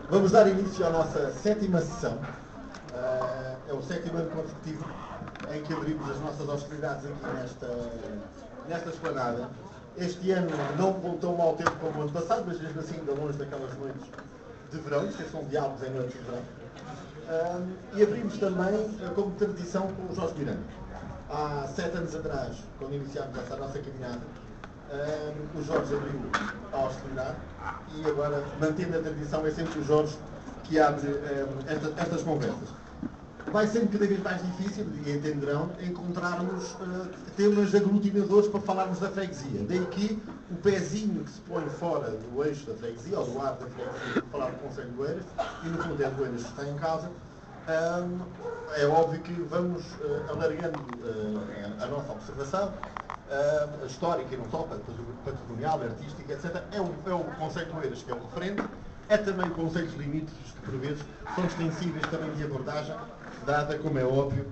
Vamos dar início à nossa sétima sessão. É o sétimo ano consecutivo em que abrimos as nossas hostilidades aqui nesta esplanada. Este ano não com tão mau tempo como o ano passado, mas mesmo assim ainda longe daquelas noites de verão, isto são diálogos em noites de verão. E abrimos também, como tradição, com o Jorge Miranda. Há 7 anos atrás, quando iniciámos essa nossa caminhada, o Jorge abriu a hostilidade e agora, mantendo a tradição, é sempre o Jorge que abre estas conversas. Vai sendo cada vez mais difícil, e entenderão, encontrarmos temas aglutinadores para falarmos da freguesia. Daí que o pezinho que se põe fora do eixo da freguesia, ou do ar da freguesia, para falar do Conselho de Oeiras, e no fundo é de Oeiras que está em causa, é óbvio que vamos alargando a nossa observação, histórica e não só, patrimonial, artística, etc. É o Conselho de Oeiras que é o referente, é também o Conselho de Limítrofes, que por vezes são extensíveis também de abordagem, dada, como é óbvio,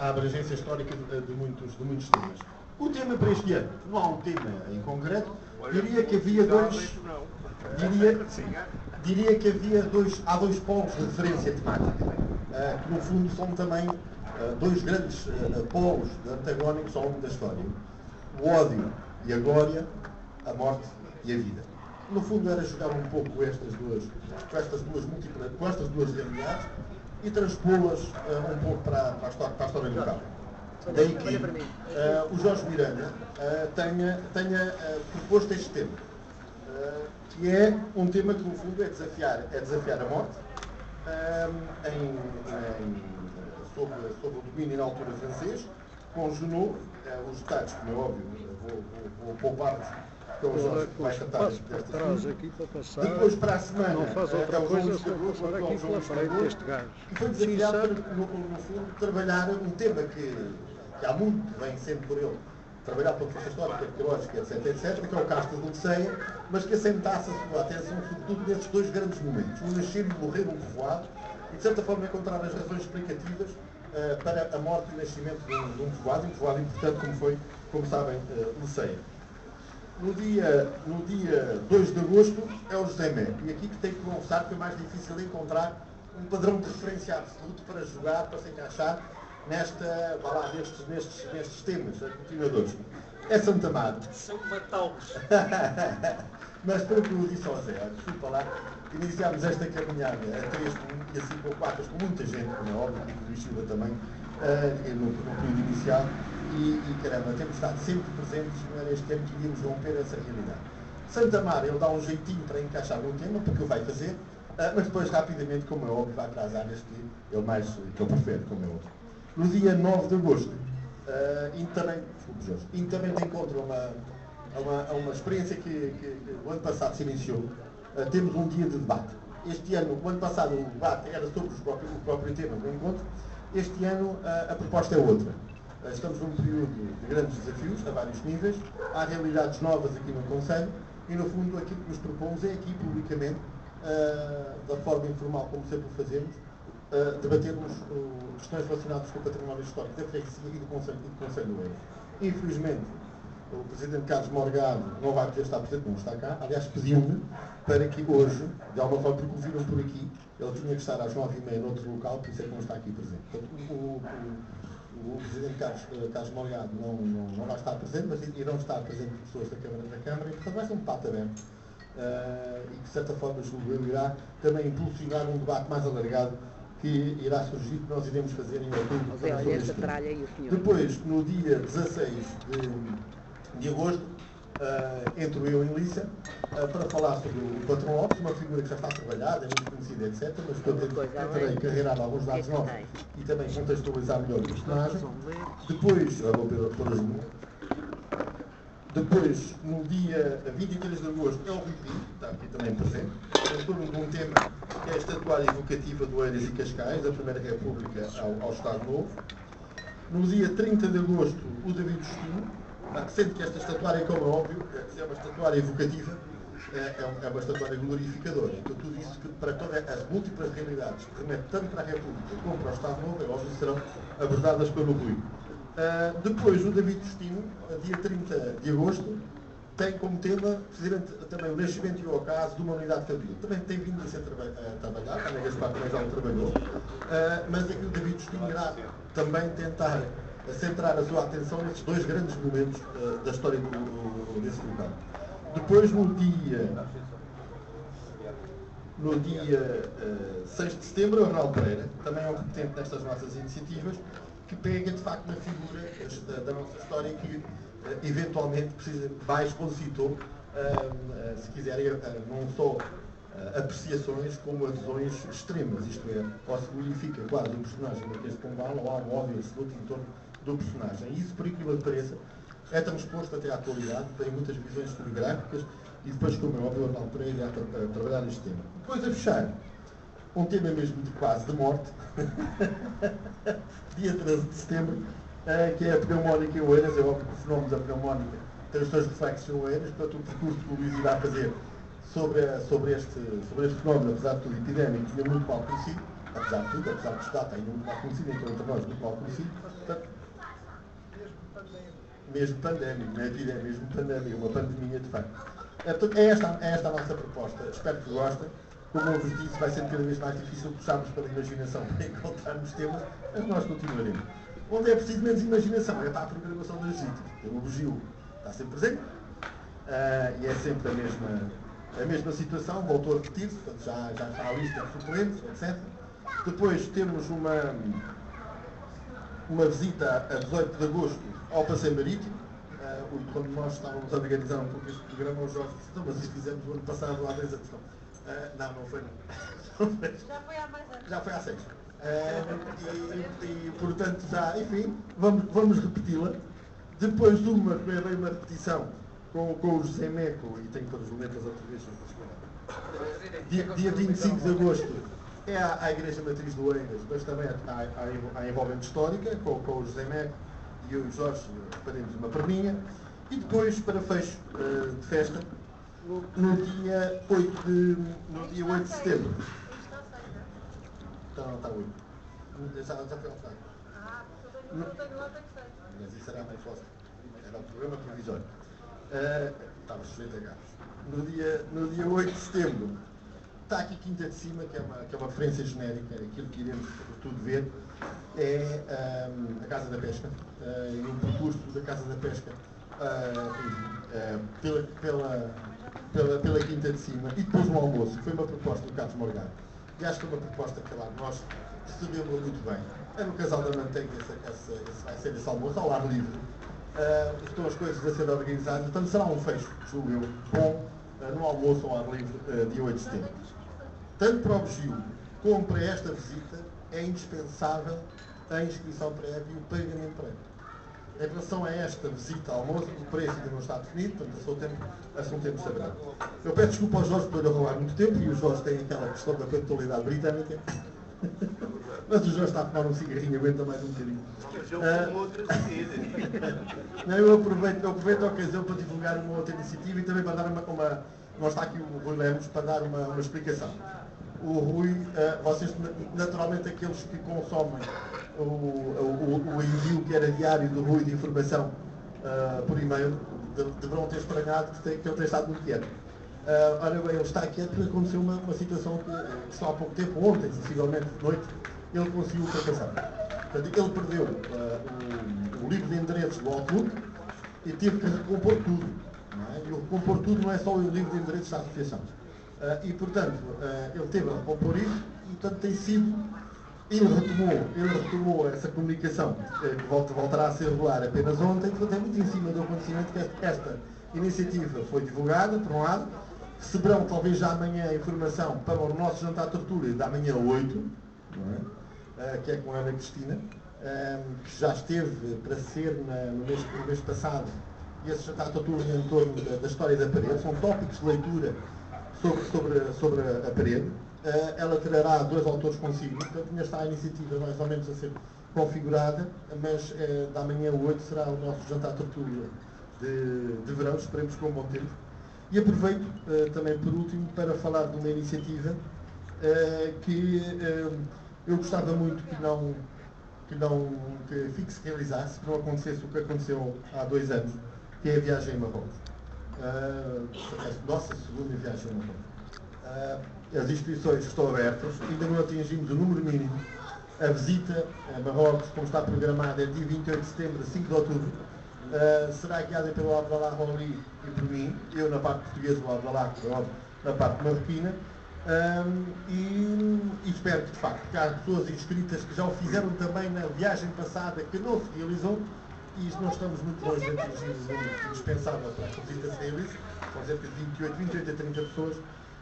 a abrangência histórica de muitos temas. O tema para este ano, não há um tema em concreto, diria que havia há dois polos de referência temática, que no fundo são também dois grandes polos antagónicos ao longo da história. O ódio e a glória, a morte e a vida. No fundo era jogar um pouco com estas duas realidades e transpô-las um pouco para a história local. Daí que o Jorge Miranda tenha proposto este tema, que é um tema que no fundo é desafiar a morte sob o domínio na altura francês, com Junot, os detalhes, como é óbvio, vou poupar-vos, que o Jorge vai tratar destas. Depois, para a semana, não faz outra coisa só passar aqui pela frente este gajo. E foi desafiado para, no fundo, trabalhar um tema que há muito vem sendo por ele, trabalhar pela força histórica, arqueológica, etc., que é o Castro de Luceia, mas que assentasse a sua atenção, sobretudo, nesses dois grandes momentos, o nascer e o morrer de um povoado, e, de certa forma, encontrar as razões explicativas para a morte e o nascimento de um povoado importante como sabem, Luceia. No dia 2 de agosto é o José Mé, e aqui que tenho que confessar que foi mais difícil encontrar um padrão de referência absoluto para jogar, para se encaixar nestes temas aglutinadores. É Santa Madre. São matá-los. Mas pelo que eu disse ao Zé, desculpa lá, iniciámos esta caminhada a 3 e a 5 ou 4 com muita gente, como é óbvio, e o Luís Silva também, no período inicial, e caramba, temos estado sempre presentes, não era este ano que iríamos romper essa realidade. Santa Mar, ele dá um jeitinho para encaixar no tema, porque o vai fazer, mas depois rapidamente, como é óbvio, vai para as áreas que eu prefiro, como é óbvio. No dia 9 de agosto, também te encontro uma experiência que o ano passado se iniciou. Temos um dia de debate. O ano passado o debate era sobre o próprio tema do encontro. Este ano a proposta é outra. Estamos num período de grandes desafios, a vários níveis. Há realidades novas aqui no Conselho e, no fundo, aquilo que nos propomos é aqui, publicamente, da forma informal, como sempre o fazemos, debatermos questões relacionadas com o património histórico da freguesia e do Conselho de Oeiras. Infelizmente, o Presidente Carlos Morgado não vai poder estar presente, não está cá. Aliás, pediu-me para que hoje, de alguma forma, porque o viram por aqui, ele tinha que estar às 9h30 noutro local, por isso é que não está aqui presente. Portanto, o Presidente Carlos Morgado não vai estar presente, mas irão estar presentes pessoas da Câmara, e portanto vai ser um debate aberto e que, de certa forma, julgo eu, irá também impulsionar um debate mais alargado que irá surgir, que nós iremos fazer em outubro. Depois, no dia 16 de agosto, entro eu em Lícia para falar sobre o Patrão Lopes, uma figura que já está trabalhada, é muito conhecida, etc., mas que eu tentarei carregar alguns dados novos e também contextualizar melhor o personagem. Depois, eu vou pôr as minhas. Depois, no dia 23 de agosto, é o Rui Pinto, está aqui também presente, em torno de um tema que é a estatuária evocativa de Oeiras e Cascais, da Primeira República ao Estado Novo. No dia 30 de agosto, o David Justino, sendo que esta estatuária, como é óbvio, é uma estatuária evocativa, é uma estatuária glorificadora. Então, tudo isso, para todas as múltiplas realidades que remetem tanto para a República como para o Estado Novo, é óbvio, serão abordadas pelo Rui. Depois, o David Justino, dia 30 de agosto, tem como tema, precisamente, também o nascimento e o ocaso de uma unidade fabril. Também tem vindo a ser trabalhado, a Ana Gaspar também já o trabalhou, mas aqui o David Justino irá também tentar centrar a sua atenção nesses dois grandes momentos da história desse local. Depois, no dia 6 de setembro, o Arnaldo Pereira, também é um competente nestas nossas iniciativas, que pega de facto na figura da nossa história que eventualmente mais explicitou, se quiserem, não só apreciações como adesões extremas, isto é, ou se glorifica quase o personagem do Marquês de Pombal, ou há um ódio absoluto em torno do personagem. E isso, por aquilo que pareça, é transposto até à atualidade, tem muitas visões historiográficas e depois, como é óbvio, o Arnaldo Pereira irá trabalhar neste tema. Depois, a fechar, um tema mesmo de quase de morte, dia 13 de setembro, que é a pneumónica em Oeiras. É óbvio que o fenómeno da pneumónica tem os seus reflexos em Oeiras, portanto o percurso que o Luís irá fazer sobre este fenómeno, apesar de tudo epidémico, ainda muito mal conhecido, apesar de tudo, apesar de estar ainda muito mal conhecido, então entre nós muito mal conhecido, portanto, mesmo pandémico, não é epidémico, mesmo pandémico, uma pandemia de facto. Portanto, é esta a nossa proposta, espero que gostem. Como eu vos disse, vai ser cada vez mais difícil puxarmos para a imaginação para encontrarmos temas, mas nós continuaremos. Onde é preciso menos imaginação é para a programação das visitas. O bugio está sempre presente, e é sempre a mesma situação, voltou a repetir-se, portanto já está a lista de suplentes, etc. Depois temos uma visita a 18 de agosto ao Passeio Marítimo. Quando nós estávamos a organizar um pouco este programa, o Jorge disse, então, mas isto fizemos o ano passado, há 10 anos. Não foi não. Já foi há mais anos. Já foi há 6. E portanto, enfim, vamos repeti-la. Depois uma repetição com o José Meco, e tenho todas as lunetas outra vez. Dia 25 de agosto é a Igreja Matriz do Oeiras, mas também há envolvente histórica, com o José Meco e eu e o Jorge faremos uma perninha. E depois, para fecho de festa, no dia 8 de setembro. Então, está 8. Já foi ao final. Não tenho lá, tenho que ser. Mas isso era a mais fácil. Era o programa provisório. Estava sujeito a gajos. No dia 8 de setembro, está aqui Quinta de Cima, que é uma referência genérica, aquilo que iremos, sobretudo, ver, é a Casa da Pesca, e o percurso da Casa da Pesca pela Quinta de Cima, e depois um almoço, que foi uma proposta do Carlos Morgado. E acho que é uma proposta que lá nós recebemos muito bem. É no Casal da Manteiga, vai ser esse almoço ao ar livre. Estão as coisas a ser organizadas, portanto será um fecho, julgo eu, bom, no almoço ao ar livre, dia 8 de setembro. Tanto para o bugio como para esta visita é indispensável a inscrição prévia e o pagamento prévio. Em relação a esta visita ao almoço, o preço ainda não está definido, portanto é só um tempo sagrado. Eu peço desculpa ao Jorge por lhe roubar muito tempo, e o Jorge tem aquela questão da pontualidade britânica. Mas o Jorge está a tomar um cigarrinho, aguenta mais um bocadinho. Eu aproveito a ocasião para divulgar uma outra iniciativa e também para dar uma nós está aqui o Rui Lemos para dar uma explicação. O Rui, vocês, naturalmente, aqueles que consomem o envio que era diário do Rui de informação por e-mail, deverão ter estranhado que ele tem estado muito quieto. Ora bem, ele está quieto porque aconteceu uma situação que só há pouco tempo, ontem, sensivelmente de noite, ele conseguiu ultrapassar. Portanto, ele perdeu o livro de endereços do Outlook e teve que recompor tudo. Não é? E o recompor tudo não é só o livro de endereços da associação. E, portanto, ele teve a recompor isso e, portanto, tem sido... Ele retomou essa comunicação, que voltará a ser regular apenas ontem, portanto, é muito em cima do acontecimento que esta iniciativa foi divulgada, por um lado. Receberão, talvez já amanhã, a informação para o nosso jantar de tertúlia da manhã 8, não é? Que é com a Ana Cristina, que já esteve para ser no mês passado, e esse jantar de tertúlia em torno da história da parede. São tópicos de leitura sobre a parede. Ela trará 2 autores consigo, portanto ainda está a iniciativa mais ou menos a ser configurada, mas da manhã 8 será o nosso jantar tertúlia de verão, esperemos com um bom tempo. E aproveito também por último para falar de uma iniciativa que eu gostava muito que fique-se realizasse, que não acontecesse o que aconteceu há 2 anos, que é a viagem em Marrocos. nossa segunda viagem a Marrocos. As inscrições estão abertas, ainda não atingimos o número mínimo. A visita a Marrocos, como está programada, é dia 28 de setembro a 5 de outubro. Será guiada pelo Abdallah Roli e por mim, eu na parte portuguesa, o Abdallah na parte marroquina. E espero que, de facto, que há pessoas inscritas que já o fizeram também na viagem passada que não se realizou, e isto não estamos muito longe de atingir o indispensável para que a visita se realize. São cerca de 28 a 30 pessoas.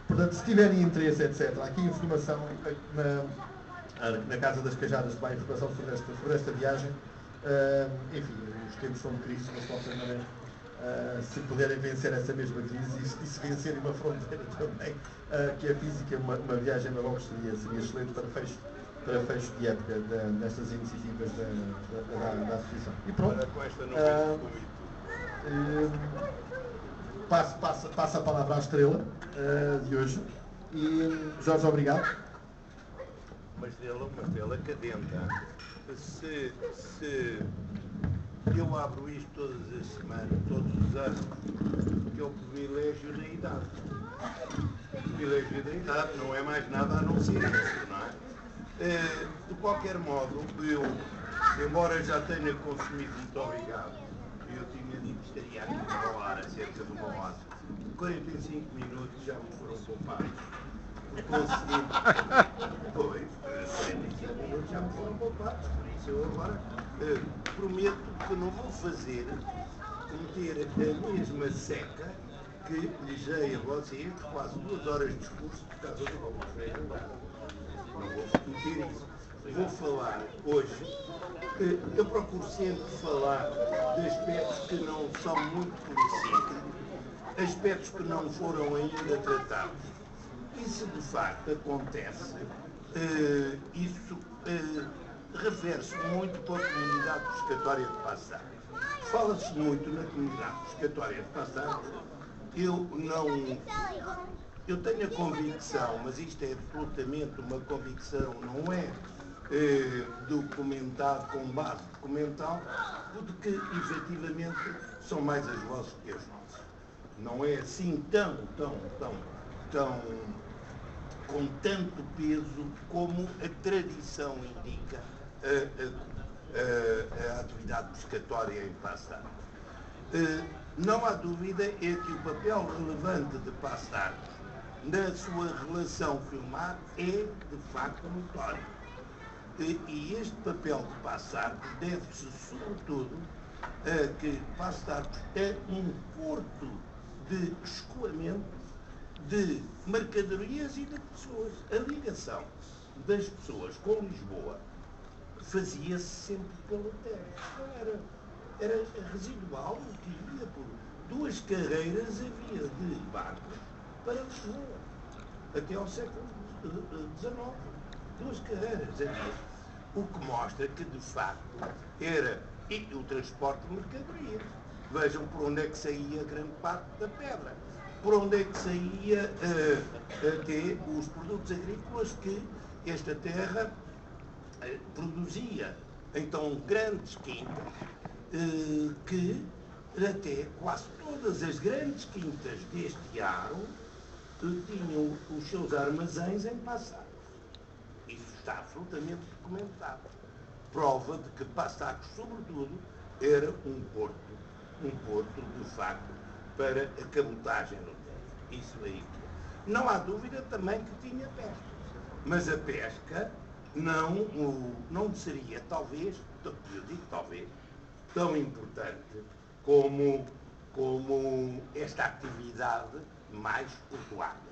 Portanto, se tiverem interesse, etc., há aqui informação na Casa das Cajadas que vai informação sobre esta viagem. Enfim, os tempos são de crise, mas de qualquer maneira, se puderem vencer essa mesma crise e se vencerem uma fronteira também, que é física, uma viagem a Marrocos seria excelente para fecho de época destas iniciativas da Associação. E pronto. Passo a palavra à estrela de hoje. E Jorge, obrigado. Uma estrela cadente. Se eu abro isto todas as semanas, todos os anos, que é o privilégio da idade. O privilégio da idade não é mais nada a não ser isso, não é? De qualquer modo, eu, embora já tenha consumido, muito obrigado, eu tinha dito que estaria aqui uma hora, cerca de uma hora, 45 minutos já me foram poupados. Pois, 45 minutos já me foram poupados, por isso eu agora prometo que não vou cometer a mesma seca que lhes dei a vocês, quase 2 horas de discurso por causa do valor. Não vou cometer isso. Vou falar hoje, eu procuro sempre falar de aspectos que não são muito conhecidos, aspectos que não foram ainda tratados. E se de facto acontece, isso refere-se muito para a comunidade pescatória de Passar. Fala-se muito na comunidade pescatória de Passar. Eu tenho a convicção, mas isto é absolutamente uma convicção, não é documentado com base documental, de que efetivamente são mais as vossas que as nossas. Não é assim com tanto peso como a tradição indica a atividade pescatória em Passar. Não há dúvida é que o papel relevante de Passar na sua relação com o mar é de facto notório. E este papel de Passar deve-se sobretudo a que Passar é um porto de escoamento de mercadorias e de pessoas. A ligação das pessoas com Lisboa fazia-se sempre pela terra. Era residual o que ia por 2 carreiras havia de barcos para Lisboa, até ao século XIX. 2 carreiras havia. O que mostra que, de facto, era o transporte de mercadorias. Vejam por onde é que saía grande parte da pedra. Por onde é que saía até os produtos agrícolas que esta terra produzia. Então, grandes quintas, que até quase todas as grandes quintas deste aro tinham os seus armazéns em Passar. Isso está absolutamente documentado. Prova de que Passar, sobretudo, era um porto de facto para a cabotagem no tempo. Isso aí. Não há dúvida também que tinha pesca. Mas a pesca não seria, talvez, eu digo talvez, tão importante como esta atividade mais portuária.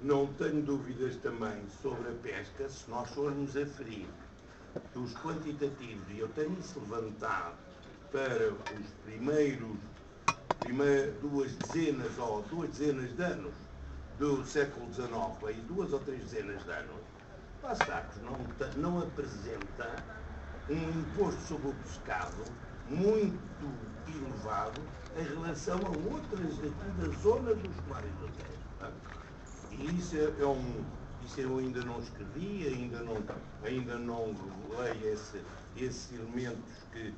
Não tenho dúvidas também sobre a pesca, se nós formos aferir os quantitativos, e eu tenho isso levantado para os primeiros 2 dezenas de anos do século XIX, aí 2 ou 3 dezenas de anos, Passar não apresenta um imposto sobre o pescado muito elevado em relação a outras aqui da zona dos mares do Tejo. E isso eu ainda não escrevi, ainda não revelei esses elementos que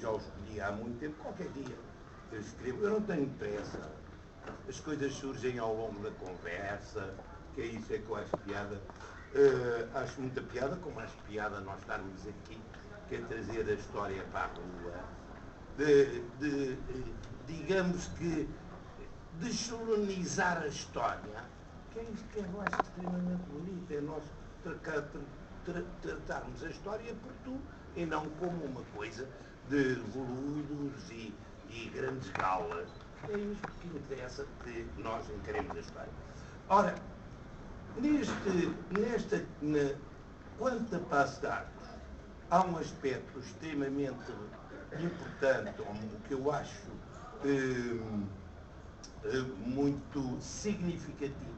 já os pedi há muito tempo. Qualquer dia escrevo, eu não tenho pressa. As coisas surgem ao longo da conversa, que é isso é que eu acho piada. Acho muita piada, como acho piada nós estarmos aqui, que é trazer a história para a rua, digamos que, dessolenizar a história, que é isto que eu acho extremamente bonito, é nós tratarmos a história por tu e não como uma coisa de voludos e grandes galas. É isto que interessa que nós encaremos a história. Ora, quanto a Paços de Arcos, há um aspecto extremamente importante, o que eu acho muito significativo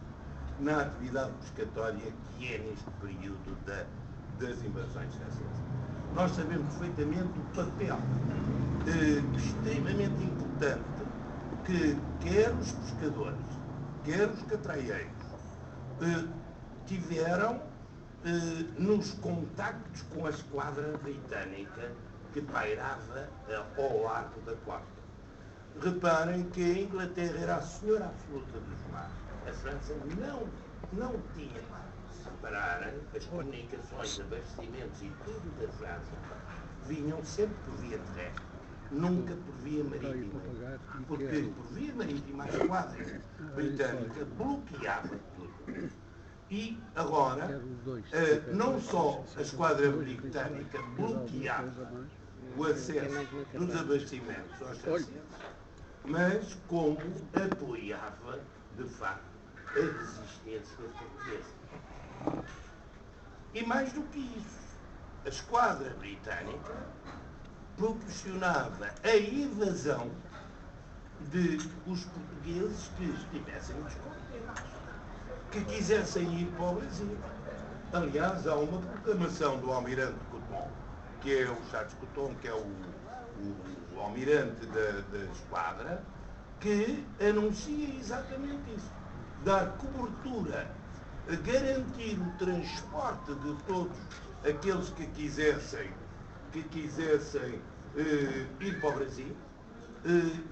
na atividade pescatória, que é neste período das invasões francesas. Nós sabemos perfeitamente o papel extremamente importante que quer os pescadores, quer os catraieiros, tiveram nos contactos com a esquadra britânica que pairava ao largo da costa. Reparem que a Inglaterra era a senhora absoluta dos mares. A França não tinha. Repararem, as comunicações, abastecimentos e tudo da França vinham sempre por via terrestre, nunca por via marítima. Porque por via marítima a esquadra britânica bloqueava tudo. E agora, não só a esquadra britânica bloqueava o acesso dos abastecimentos aos franceses, mas como apoiava, de facto, a resistência portuguesa. E mais do que isso, a esquadra britânica proporcionava a invasão de os portugueses que estivessem descontentes, que quisessem ir para o Brasil. Aliás, há uma proclamação do almirante Couthon, que é o Charles Couthon, que é o almirante da esquadra, que anuncia exatamente isso. Dar cobertura, garantir o transporte de todos aqueles que quisessem ir para o Brasil.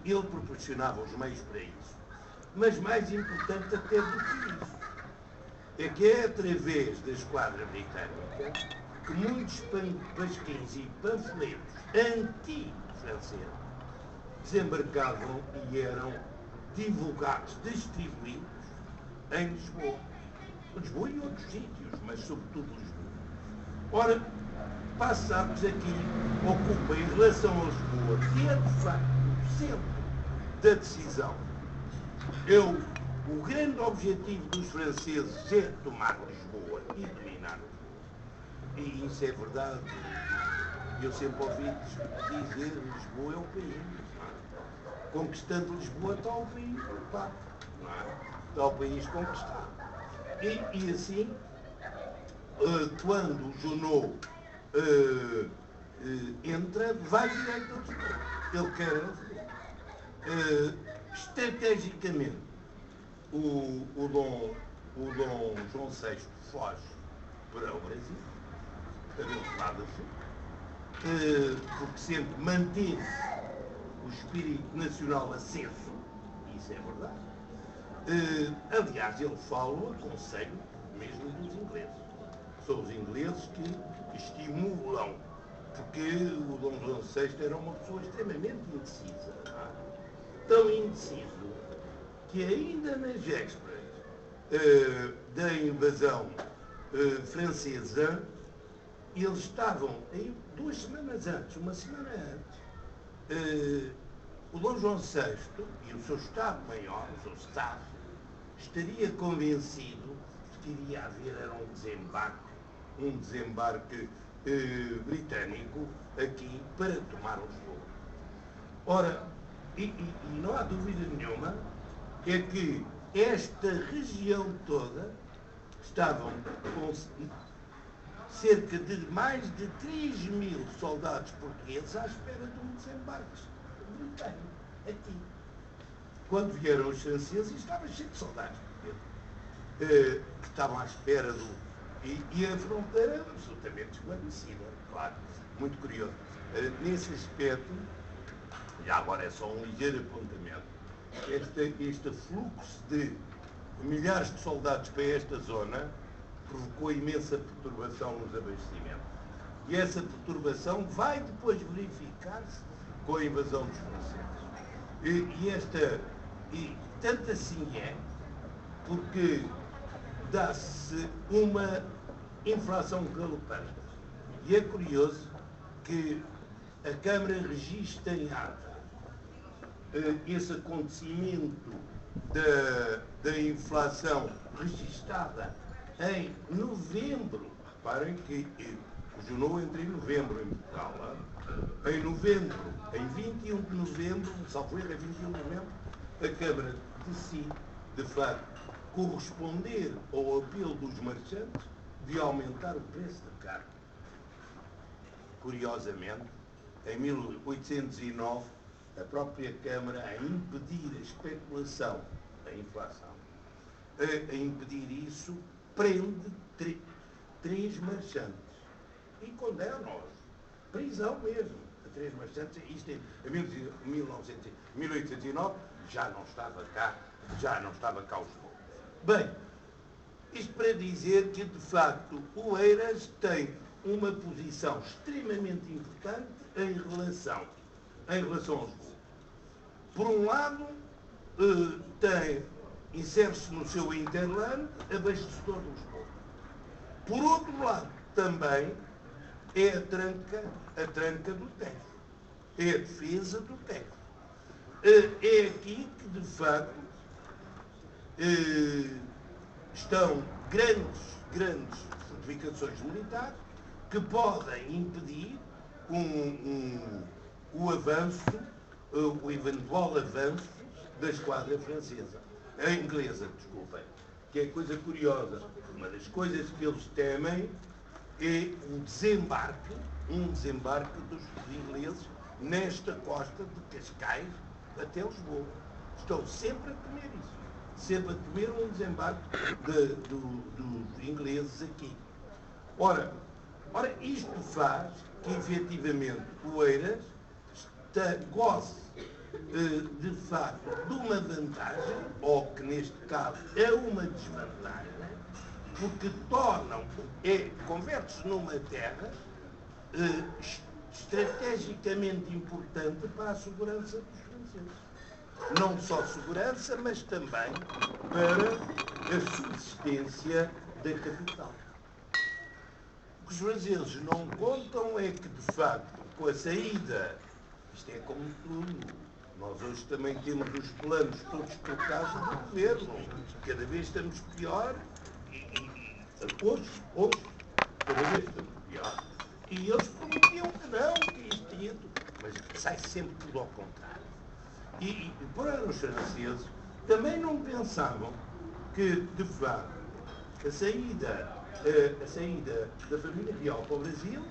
Ele proporcionava os meios para isso. Mas mais importante até do que isso, é que é através da esquadra britânica que muitos pasquins e panfletos anti-franceses desembarcavam e eram divulgados, distribuídos em Lisboa. Lisboa e outros sítios, mas sobretudo Lisboa. Ora, Paços de Arcos aqui ocupa, em relação a Lisboa, que é de facto o centro da decisão. O grande objetivo dos franceses é tomar Lisboa e dominar Lisboa. E isso é verdade. Eu sempre ouvi dizer Lisboa é o país. Conquistando Lisboa está o país ocupado. Está o país conquistado. E assim, quando o Junot entra, vai direto a Lisboa. Ele quer estrategicamente, o Dom João VI foge para o Brasil, abençoado assim, porque sempre manteve o espírito nacional aceso, isso é verdade. Aliás, ele fala o aconselho mesmo dos ingleses. São os ingleses que estimulam, porque o Dom João VI era uma pessoa extremamente indecisa, não é? Tão indeciso que ainda nas vésperas da invasão francesa, eles estavam, aí, 2 semanas antes, uma semana antes, o Dom João VI e o seu Estado-Maior, o seu Estado, estaria convencido de que iria haver um desembarque britânico aqui para tomar Lisboa. Ora, e não há dúvida nenhuma, é que esta região toda estavam com cerca de mais de 3.000 soldados portugueses à espera de um desembarque britânico aqui. Quando vieram os franceses, estava cheio de soldados portugueses que estavam à espera do... E a fronteira absolutamente desguarnecida, claro, muito curioso. Nesse aspecto, e agora é só um ligeiro apontamento, este fluxo de milhares de soldados para esta zona provocou imensa perturbação nos abastecimentos. E essa perturbação vai depois verificar-se com a invasão dos franceses. E tanto assim é, porque dá-se uma inflação galopante. E é curioso que a Câmara registra em ata esse acontecimento da inflação registada em novembro. Reparem que o Junot entra em novembro em Portugal. Em novembro, em 21 de novembro, salvo erro, em 21 de novembro, a Câmara decide, de facto, corresponder ao apelo dos marchantes de aumentar o preço da carne. Curiosamente, em 1809, a própria Câmara, a impedir a especulação, a inflação, a impedir isso, prende três marchantes e condena-os. Prisão mesmo, a três marchantes. Isto em 1809 já não estava cá o Junot. Bem, isto para dizer que, de facto, o Eiras tem uma posição extremamente importante em relação a Lisboa. Por um lado, insere-se no seu hinterland abastecedor de Lisboa. Por outro lado, também é a tranca do Tejo. É a defesa do Tejo. É aqui que, de facto, estão grandes fortificações militares que podem impedir o eventual avanço da esquadra francesa, a inglesa, desculpem, que é coisa curiosa. Uma das coisas que eles temem é um desembarque dos ingleses nesta costa de Cascais até Lisboa. Estão sempre a temer isso. Sempre a temer um desembarque dos ingleses aqui. Ora, isto faz que, efetivamente, o Eiras goze, de facto, de uma vantagem, ou que, neste caso, é uma desvantagem, porque converte-se numa terra estrategicamente importante para a segurança dos franceses. Não só segurança, mas também para a subsistência da capital. O que os franceses não contam é que, de facto, com a saída, isto é como tudo, nós hoje também temos os planos todos trocados do governo, cada vez estamos pior, hoje, cada vez estamos pior, e eles prometiam que não, que isto e tudo, mas sai sempre tudo ao contrário. E para os franceses também não pensavam que, de facto, a saída da família real para o Brasil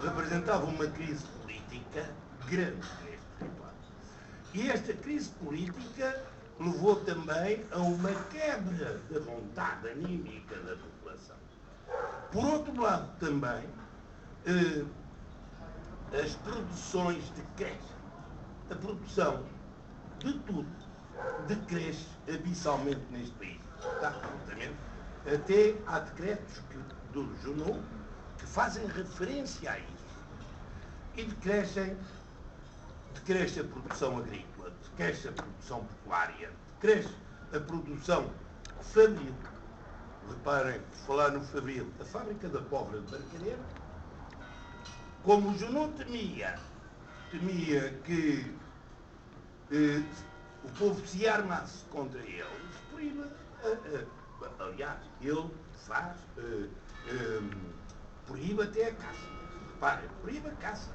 representava uma crise política grande neste território. E esta crise política levou também a uma quebra da vontade anímica da população. Por outro lado, também, as produções decrescem. A produção de tudo decresce abissalmente neste país. Está absolutamente. Até há decretos do Junot que fazem referência a isso. E decresce a produção agrícola, decresce a produção pecuária, decresce a produção fabril. Reparem, falar no fabril, a fábrica da Póvoa de Barcarena, como o Junot temia que o povo se armasse contra eles, proíbe, aliás, ele faz, proíbe até a caça. Reparem, proíbe a caça.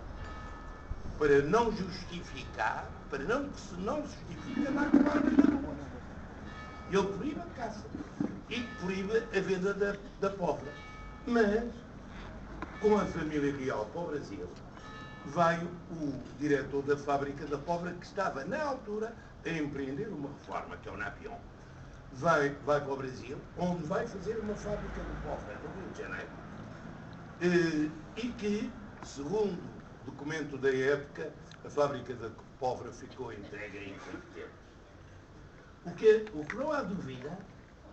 Para não justificar, que se não justifica na armas da rua. Ele proíbe a caça e proíbe a venda da pólvora. Mas, com a família real para o Brasil, veio o diretor da fábrica da pólvora, que estava, na altura, a empreender uma reforma, que é o Napion. Vai para o Brasil, onde vai fazer uma fábrica de pólvora no Rio de Janeiro. E que, segundo documento da época, a fábrica pobre ficou entregue a incompetente. O que não há dúvida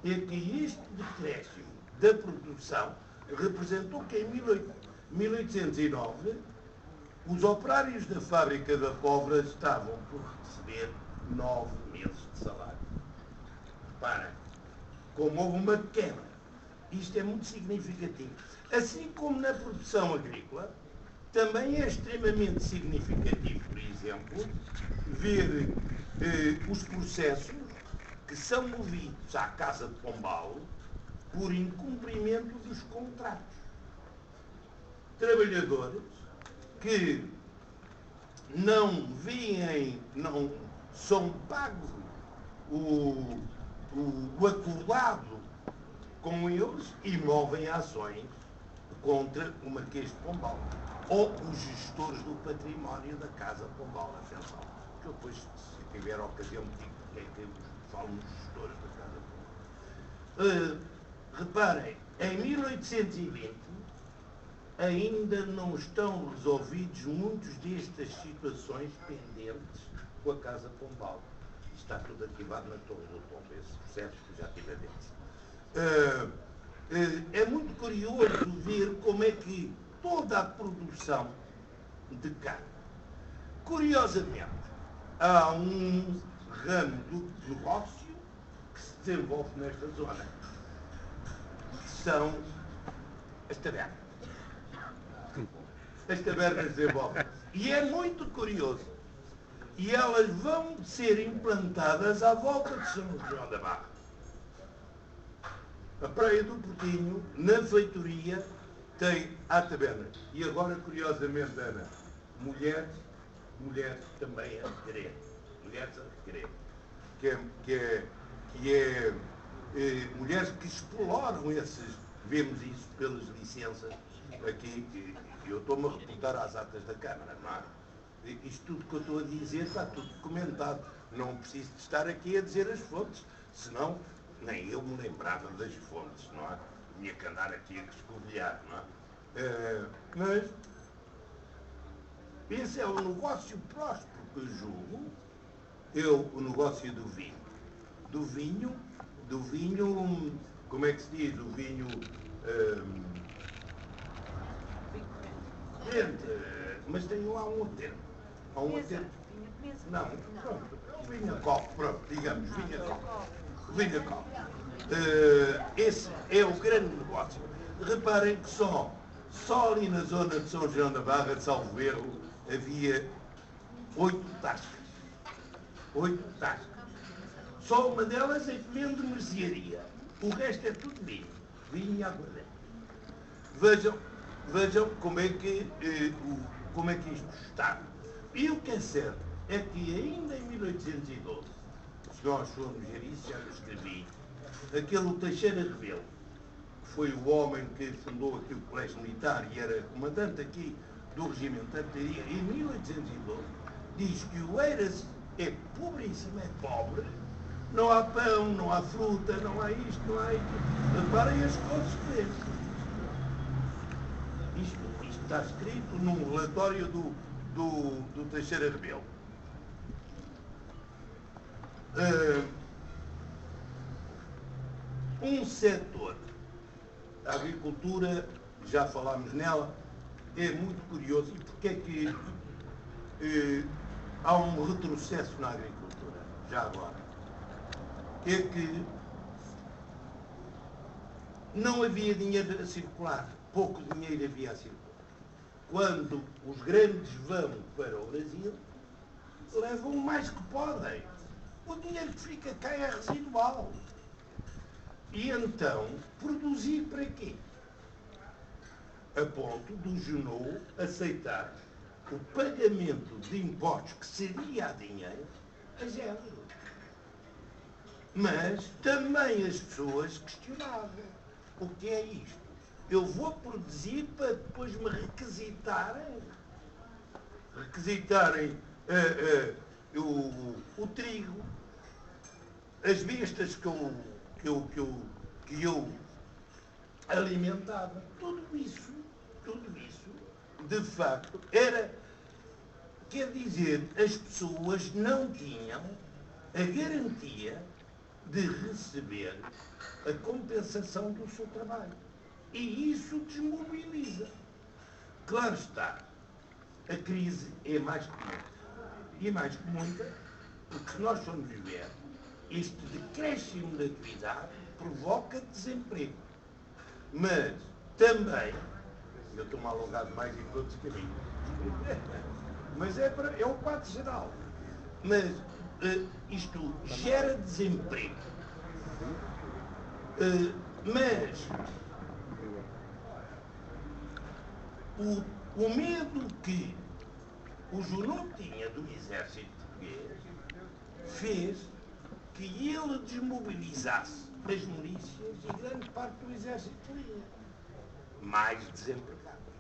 é que este decréscimo da produção representou que em 1809 os operários da fábrica da Póvoa estavam por receber 9 meses de salário. Reparem, como houve uma quebra. Isto é muito significativo. Assim como na produção agrícola, também é extremamente significativo, por exemplo, ver os processos que são movidos à Casa de Pombal por incumprimento dos contratos. Trabalhadores que não são pagos o acordado com eles e movem ações contra o Marquês de Pombal ou os gestores do património da Casa Pombal. Atenção, que eu depois, se tiver ocasião, digo porque é que eu falo nos gestores da Casa Pombal. Reparem, em 1820 ainda não estão resolvidos muitos destas situações pendentes com a Casa Pombal. Está tudo arquivado na Torre do Tombo, esses processos que já tive dentro. É muito curioso ver como é que toda a produção de carne, curiosamente, há um ramo do negócio que se desenvolve nesta zona, que são as tabernas. As tabernas desenvolvem. E é muito curioso. E elas vão ser implantadas à volta de São João da Barra. A Praia do Portinho, na feitoria, tem a taberna. E agora, curiosamente, Ana, mulheres também a requerer. Mulheres a requerer. Mulheres que exploram esses, vemos isso pelas licenças aqui, eu estou-me a reportar às atas da Câmara, não é? Isto tudo que eu estou a dizer está tudo documentado. Não preciso de estar aqui a dizer as fontes, senão nem eu me lembrava das fontes, não é? Tinha que andar aqui a descovilhar, não é? Mas esse é o negócio próspero que eu julgo, o negócio do vinho. Do vinho, como é que se diz? O vinho mas tem lá um outro termo. Há um outro termo. Não, pronto, é o vinho a copo, pronto, digamos, vinho a copo. Vinho a copo. Esse é o grande negócio. Reparem que só ali na zona de São João da Barra, de salvo erro, havia 8 tascas. 8 tascas. Só uma delas é que vende mercearia. O resto é tudo vinho. Vinho e aguardente. Vejam como é que isto está. E o que é certo é que ainda em 1812, se nós formos ver isso, já escrevi, aquele Teixeira Rebelo, que foi o homem que fundou aqui o Colégio Militar e era comandante aqui do Regimento de Artilharia, em 1812, diz que o Eiras é pobríssimo, é pobre, não há pão, não há fruta, não há isto, não há isto. Reparem as consequências. Isto está escrito num relatório do Teixeira Rebelo. Um setor, a agricultura, já falámos nela, é muito curioso. E porque é que há um retrocesso na agricultura, já agora? É que não havia dinheiro a circular, pouco dinheiro havia a circular. Quando os grandes vão para o Brasil, levam o mais que podem. O dinheiro que fica cá é residual. E então, produzir para quê? A ponto do Junot aceitar o pagamento de impostos que seria a dinheiro a zero. Mas também as pessoas questionavam. O que é isto? Eu vou produzir para depois me requisitarem o trigo, as bestas que eu alimentava. Tudo isso, de facto, quer dizer, as pessoas não tinham a garantia de receber a compensação do seu trabalho. E isso desmobiliza. Claro está, a crise é mais que muita. E mais que muita, porque se nós formos ver, este decréscimo da atividade provoca desemprego. Mas também, eu estou-me alongado mais em todos os caminhos, mas é o quadro geral. Mas isto gera desemprego. Mas o medo que o Junot tinha do exército português fez que ele desmobilizasse as milícias e grande parte do exército tinha mais desempregados.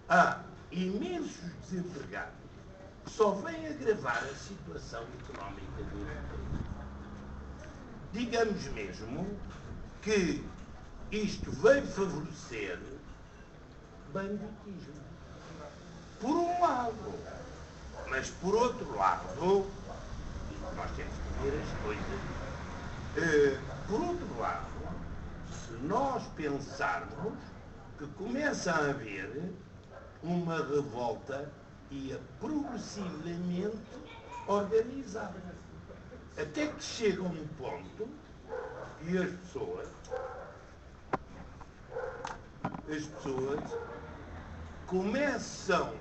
Há imensos desempregados que só vêm agravar a situação económica do país. Digamos mesmo que isto veio favorecer banditismo. Por um lado. Mas por outro lado, nós temos que ver as coisas. Por outro lado, se nós pensarmos que começa a haver uma revolta e a progressivamente organizada. Até que chega um ponto e as pessoas começam.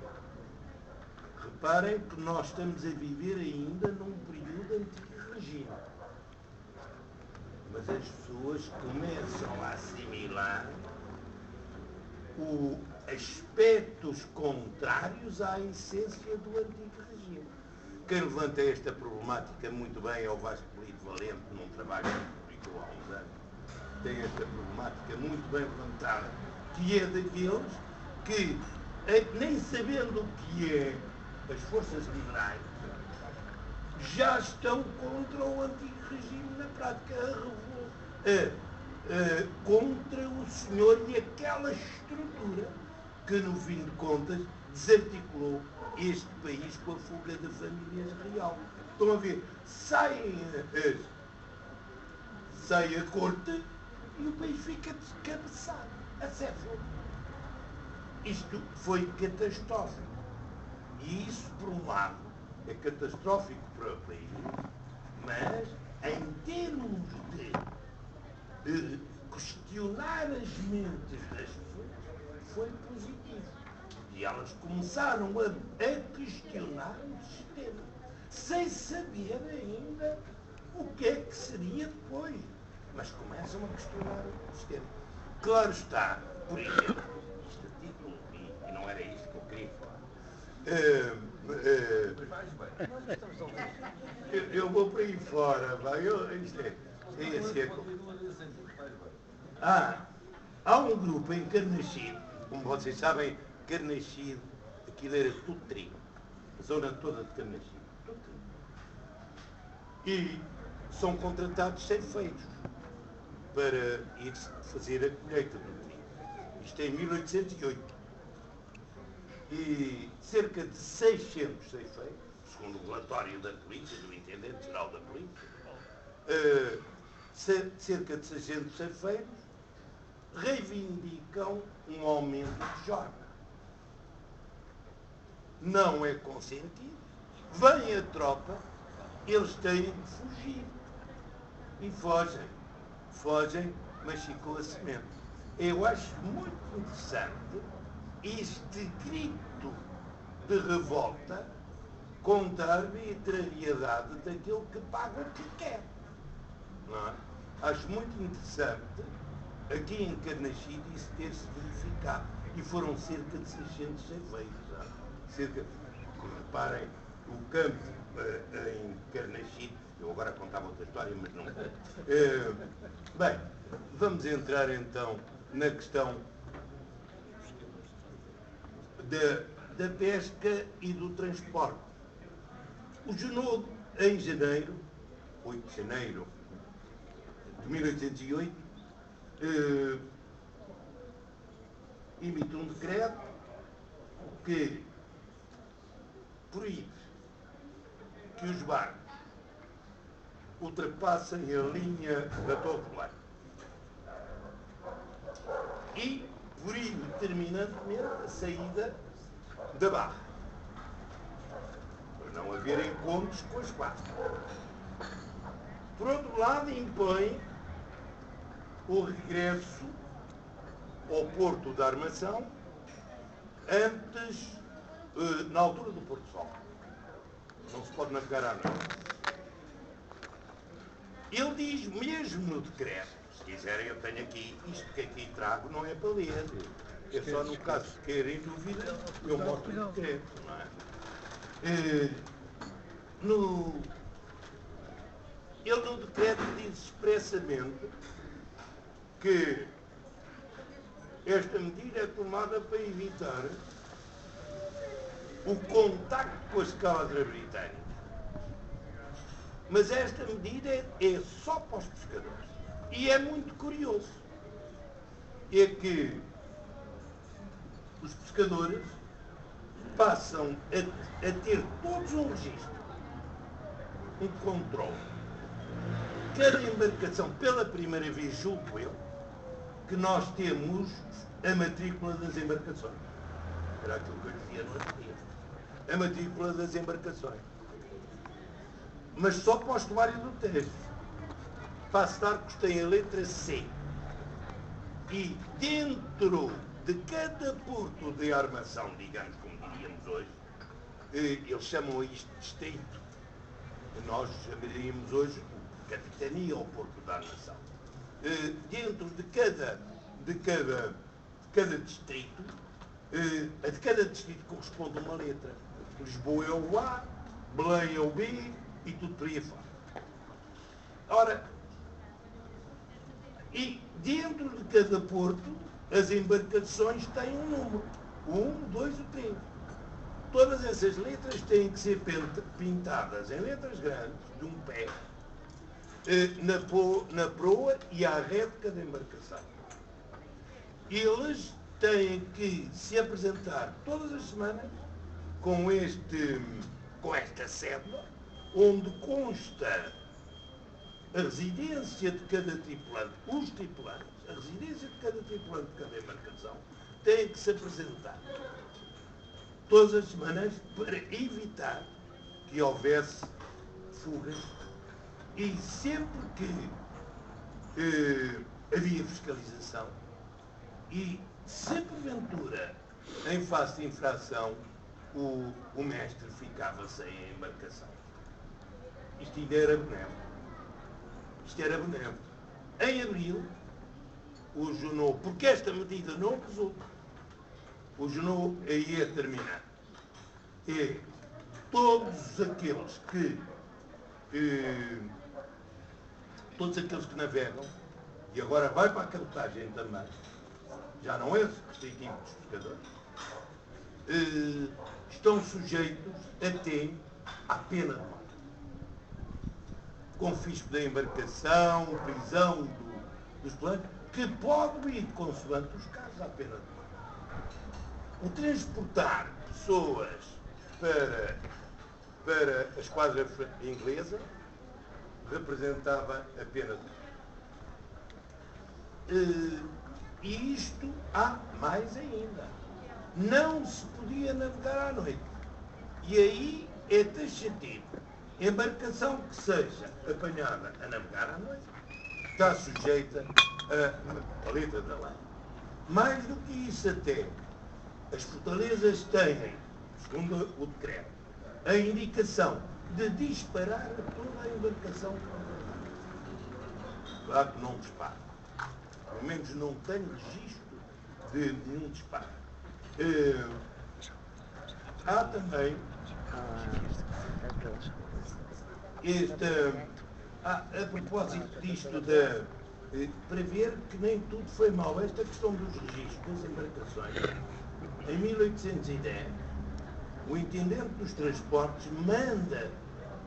Reparem que nós estamos a viver ainda num período anti-regime. Mas as pessoas começam a assimilar aspectos contrários à essência do antigo regime. Quem levanta esta problemática muito bem é o Vasco Polito Valente, num trabalho que publicou há uns anos. Tem esta problemática muito bem levantada, que é daqueles que, nem sabendo o que é as forças liberais, já estão contra o antigo regime na prática, contra o senhor e aquela estrutura que, no fim de contas, desarticulou este país com a fuga de famílias real. Estão a ver? Sai a corte e o país fica descabeçado. A sério. Isto foi catastrófico. E isso, por um lado, é catastrófico para o país, mas, em termos de questionar as mentes das pessoas, foi positivo. E elas começaram a questionar o sistema, sem saber ainda o que é que seria depois. Mas começam a questionar o sistema. Claro está, por exemplo, este título, e não era isto que eu queria falar. Eu vou para aí fora, vai. Isto é há um grupo em Carnaxide, como vocês sabem, Carnaxide, aquilo era tudo trigo, a zona toda de Carnaxide, tudo trigo. E são contratados ceifeiros para ir fazer a colheita do trigo. Isto é em 1808. E cerca de 600 ceifeiros, segundo o relatório da polícia, do Intendente-Geral da Polícia, cerca de 600 ceifeiros reivindicam um aumento de jornada. Não é consentido, vem a tropa, eles têm de fugir. E fogem, mas ficou a semente. Eu acho muito interessante este grito de revolta contra a arbitrariedade daquele que paga o que quer. Não é? Acho muito interessante aqui em Carnaxide isso ter-se verificado. E foram cerca de 600 ceifeiros. Reparem, o campo em Carnaxide, eu agora contava outra história, mas não. Bem, vamos entrar então na questão da pesca e do transporte. O Junot, em janeiro, 8 de janeiro de 1808, emite um decreto que proíbe que os barcos ultrapassem a linha da Torre do Leme e proíbe terminantemente a saída da Barra, para não haver encontros com as quatro. Por outro lado, impõe o regresso ao Porto da Armação antes, na altura do Porto Sol. Não se pode navegar à noite. Ele diz mesmo no decreto, se quiserem eu tenho aqui, isto que aqui trago não é para ler, é só no caso de querem dúvida, eu mostro o decreto, não é? Ele no decreto diz expressamente que esta medida é tomada para evitar o contacto com a escala britânica. Mas esta medida é só para os pescadores. E é muito curioso. É que os pescadores passam a ter todos um registro, um controle. Cada embarcação, pela primeira vez, julgo eu, que nós temos a matrícula das embarcações. Era aquilo que eu dizia no outro dia. A matrícula das embarcações. Mas só para o estuário do Tejo. Passo de Arcos tem a letra C. E dentro de cada porto de armação, digamos, como diríamos hoje, eles chamam isto de distrito. Nós chamaríamos hoje capitania ou porto da armação. Dentro de cada distrito, a de cada distrito corresponde uma letra. Lisboa é o A, Belém é o B e tudo por aí fora. Ora, e dentro de cada porto, as embarcações têm um número. 1, 2 ou 3. Todas essas letras têm que ser pintadas em letras grandes, de um pé, na proa e à rede de cada embarcação. Eles têm que se apresentar todas as semanas com esta cédula, onde consta a residência de cada tripulante, os tripulantes, a residência de cada tripulante de cada embarcação, têm que se apresentar todas as semanas para evitar que houvesse fugas e sempre que havia fiscalização e se porventura em face de infração o mestre ficava sem embarcação. Isto ainda era benéfico. Isto era benéfico. Em abril, o Junot, porque esta medida não resulta, o Junot aí é terminar. E todos aqueles que navegam, e agora vai para a cabotagem também, já não é restritivo dos pescadores, estão sujeitos até à pena de morte. Confisco da embarcação, prisão dos planos, que pode ir consoante os casos à pena de morte. O transportar pessoas para a esquadra inglesa representava a pena de morte. E isto há mais ainda. Não se podia navegar à noite. E aí é taxativo. Embarcação que seja apanhada a navegar à noite está sujeita à letra da lei. Mais do que isso até, as fortalezas têm, segundo o decreto, a indicação de disparar a toda a embarcação que não vai. Claro que não dispara. Pelo menos não tenho registro de nenhum disparo. Há também a propósito disto para ver que nem tudo foi mau, esta questão dos registros das embarcações. Em 1810, o intendente dos transportes manda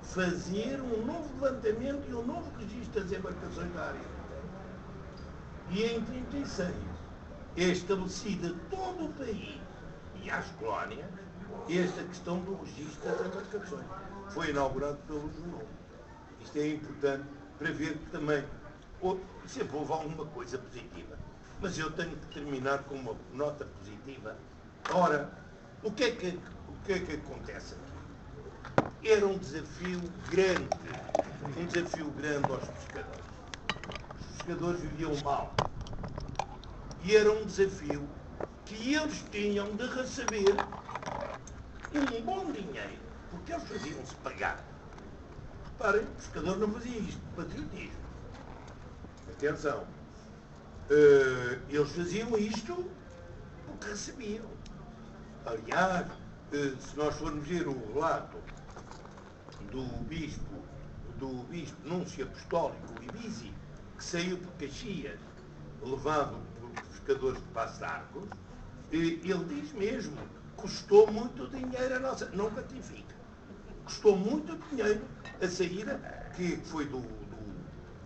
fazer um novo levantamento e um novo registro das embarcações da área. E em 1936 é estabelecida todo o país e às colónias esta questão do registro das embarcações. Foi inaugurado pelo João. Isto é importante para ver que também sempre houve alguma coisa positiva. Mas eu tenho que terminar com uma nota positiva. Ora, o que é que acontece aqui? Era um desafio grande aos pescadores. Os pescadores viviam mal. E era um desafio que eles tinham de receber um bom dinheiro, porque eles faziam-se pagar. Reparem, o pescador não fazia isto, patriotismo. Atenção. Eles faziam isto porque recebiam. Aliás, se nós formos ver o relato do bispo Núncio Apostólico Ibisi, que saiu por Caxias, levado por pescadores de Passo de Arcos, ele diz mesmo, custou muito dinheiro a nossa... Não ratifica. Custou muito dinheiro a saída, que foi do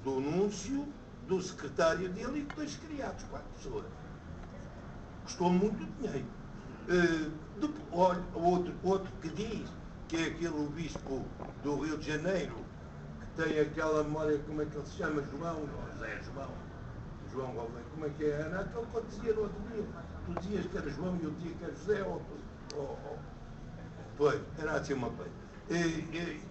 Núncio, do secretário dele e de 2 criados, 4 pessoas. Custou muito dinheiro. Olha, outro que diz que é aquele bispo do Rio de Janeiro, que tem aquela memória, como é que ele se chama? João Gouveia, como é que é? Era aquele que eu dizia no outro dia. Tu dizias que era João e eu dizia que era José, pois, era assim uma coisa.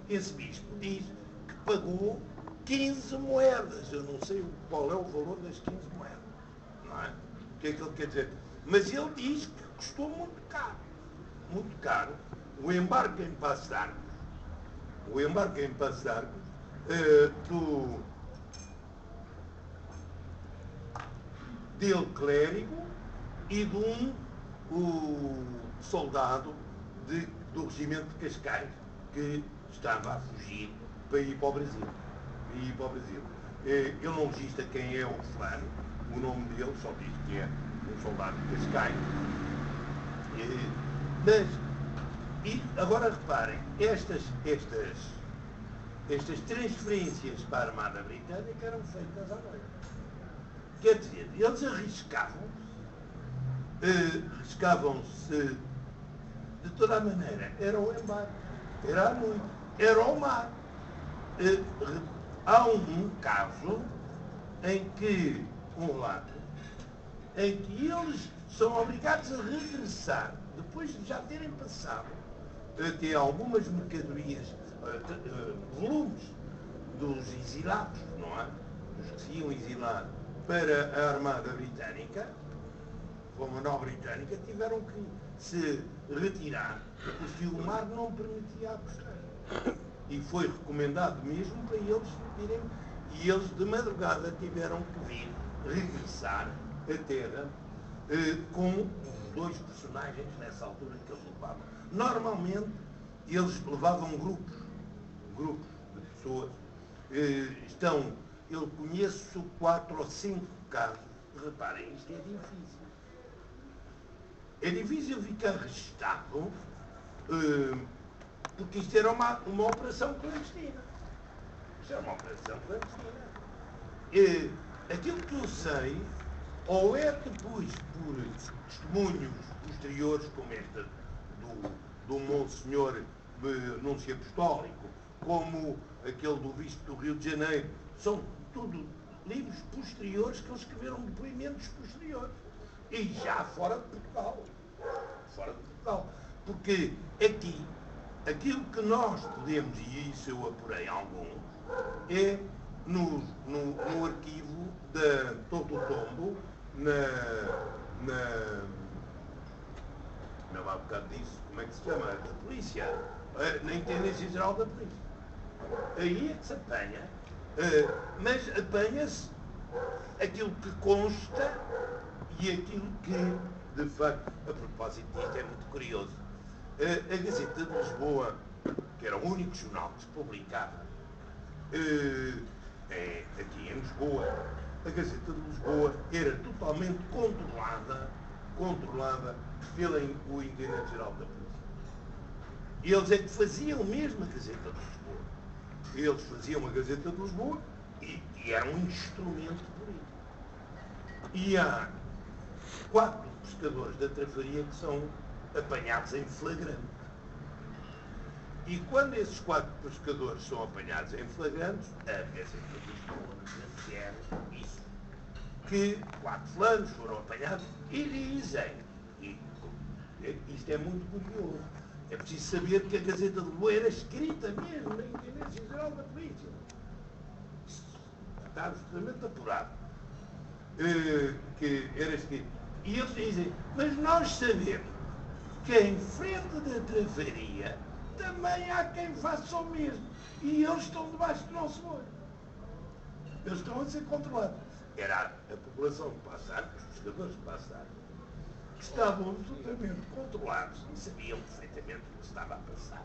Esse bispo diz que pagou 15 moedas. Eu não sei qual é o valor das 15 moedas. Não é? O que é que ele quer dizer? Mas ele diz que custou muito caro. Muito caro. O embarque em Passo de Arcos. O embarque em Passo de Arcos dele clérigo e de um soldado do regimento de Cascais que estava a fugir para ir para o Brasil. Ele não registra quem é o fulano, o nome dele só diz que é um soldado de Cascais. E agora reparem, estas transferências para a Armada Britânica eram feitas à noite. Quer dizer, eles arriscavam-se de toda a maneira. Era o embarque, era a noite, era o mar. Há um caso em que, em que eles são obrigados a regressar, depois de já terem passado até algumas mercadorias, volumes dos exilados, não é? Os que se iam exilar para a Armada Britânica, como a nova britânica, tiveram que se retirar, porque o mar não permitia a postagem. E foi recomendado mesmo para eles virem, e eles de madrugada tiveram que vir regressar à terra com os 2 personagens nessa altura que eles levavam. Normalmente eles levavam grupos de pessoas. Eu conheço 4 ou 5 casos. Reparem, isto é difícil. É difícil ficar registado, porque isto era uma operação clandestina. Isto era uma operação clandestina. Aquilo que eu sei, ou é depois por testemunhos posteriores, como este do Monsenhor Núncio Apostólico, como aquele do Bispo do Rio de Janeiro, são tudo livros posteriores que eles escreveram, depoimentos posteriores. E já fora de Portugal. Porque aqui, aquilo que nós podemos, e isso eu apurei alguns, é no arquivo da Toto Tombo, não há bocado disso, como é que se chama? Da polícia, na Intendência Geral da Polícia. Aí é que se apanha, mas apanha-se aquilo que consta e aquilo que, de facto, a propósito disto é muito curioso. A Gazeta de Lisboa, que era o único jornal que se publicava aqui em Lisboa, a Gazeta de Lisboa era totalmente controlada pelo Intendente-Geral da Polícia. Eles é que faziam mesmo a Gazeta de Lisboa. Eles faziam a Gazeta de Lisboa e era um instrumento político. E há 4 pescadores da Trafaria que são apanhados em flagrante. E quando esses 4 pescadores são apanhados em flagrante, a Gazeta de Lisboa noticiava isso, que 4 fulanos foram apanhados e dizem, e isto é muito curioso, é preciso saber que a Gazeta de Lisboa era escrita mesmo na Intendência Geral da Polícia. Está absolutamente apurado. Que era escrito. E eles dizem, mas nós sabemos que em frente da travaria também há quem faça o mesmo. E eles estão debaixo do nosso olho. Eles estão a ser controlados. Era a população de Passar, os pescadores de Passar, que estavam absolutamente controlados e sabiam perfeitamente o que estava a passar.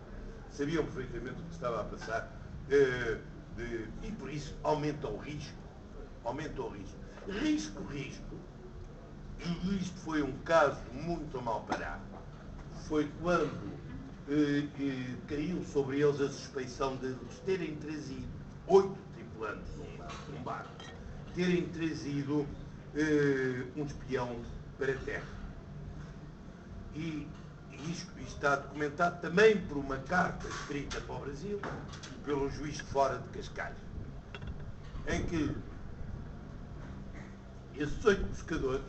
Sabiam perfeitamente o que estava a passar. E por isso aumenta o risco. Aumenta o risco. Risco. E isto foi um caso muito mal parado. Foi quando caiu sobre eles a suspeição de eles terem trazido 8 tripulantes num barco, terem trazido um espião para a terra. E isto está documentado também por uma carta escrita para o Brasil, pelo juiz de fora de Cascais, em que esses 8 pescadores,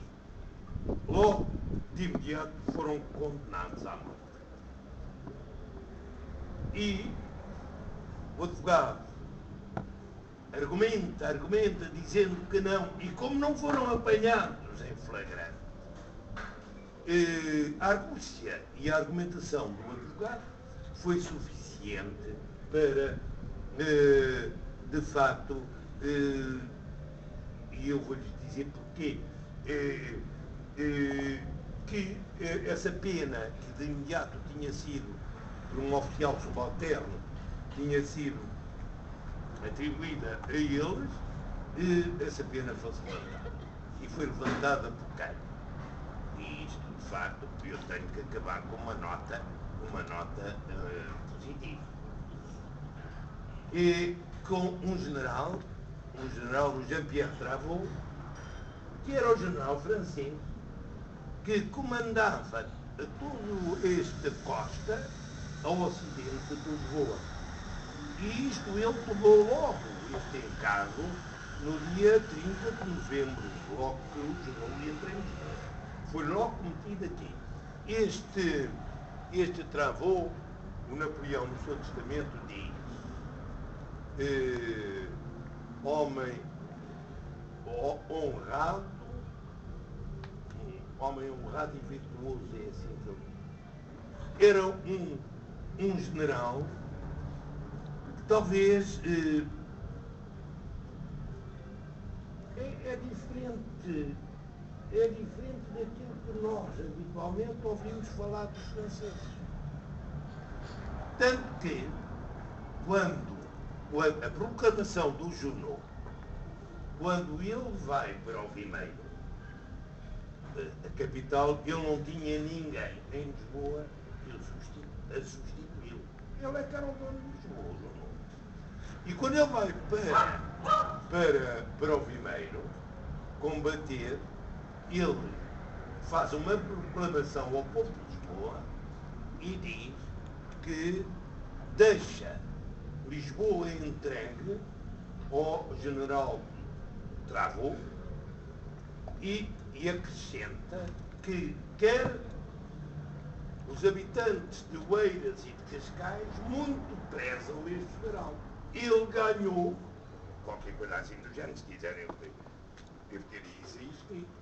logo de imediato, foram condenados à morte. E o advogado argumenta, dizendo que não, e como não foram apanhados em flagrante, a argúcia e a argumentação do advogado foi suficiente para, de facto, e eu vou-lhes dizer porquê, que essa pena, que de imediato tinha sido por um oficial subalterno, tinha sido atribuída a eles, essa pena foi levantada. E foi levantada por quem? E isto, de facto, eu tenho que acabar com uma nota positiva. E com um general, o Jean-Pierre Travot, que era o general francês, que comandava todo esta costa ao ocidente de Lisboa. E isto ele tomou logo este encargo no dia 30 de novembro, logo que o general ia para Lisboa. Foi logo cometido aqui. Este Travot, o Napoleão no seu testamento diz, homem honrado e virtuoso, é assim que ele diz. Era um general que talvez é diferente daquilo que nós habitualmente ouvimos falar dos franceses. Tanto que, quando a proclamação do Junot, quando ele vai para o Vimeiro, a capital, ele não tinha ninguém em Lisboa a substituí-lo. Ele é que era o dono de Lisboa, o Junot. E quando ele vai para o Vimeiro combater, ele faz uma proclamação ao povo de Lisboa e diz que deixa Lisboa entregue ao general Travot e acrescenta que quer os habitantes de Oeiras e de Cascais muito prezam este general. Ele ganhou, qualquer coisa assim do género, se quiserem eu ter isso escrito.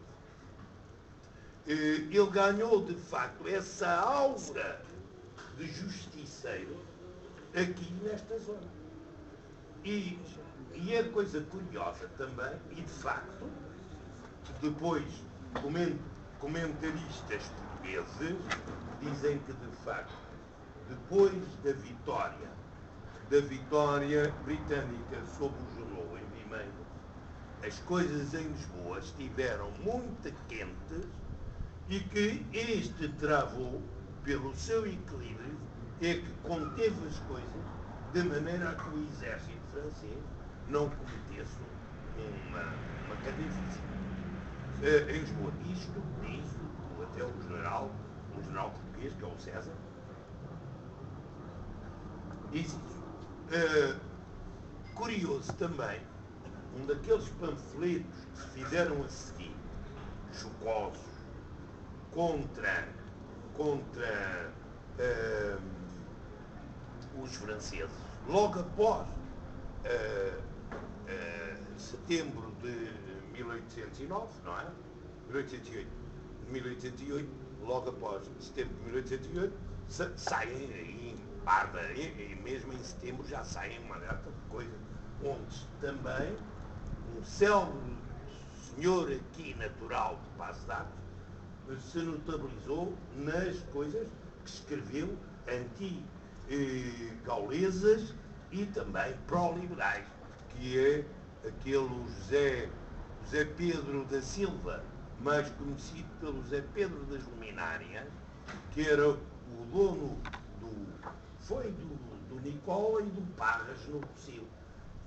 Ele ganhou, de facto, essa aura de justiceiro aqui nesta zona. E é coisa curiosa também, e de facto, depois comentaristas portugueses dizem que, de facto, depois da vitória britânica sobre o Junot em Vimeiro, as coisas em Lisboa estiveram muito quentes e que este Travot, pelo seu equilíbrio, é que conteve as coisas de maneira a que o exército francês não cometesse uma carnificina em Lisboa. Isto diz até o general um general português, que é o César, diz isso. Curioso também, um daqueles panfletos que se fizeram a seguir, jocosos, contra os franceses, logo após setembro de 1809, não é? 1808, logo após setembro de 1808, saem em Parda, e mesmo em setembro já saem uma data de coisa, onde também um célebre senhor aqui natural de Passo de Arcos se notabilizou nas coisas que escreveu anti-gaulesas e também pró-liberais, que é aquele José Pedro da Silva, mais conhecido pelo José Pedro das Luminárias, que era o dono do Nicola e do Parras no Possível.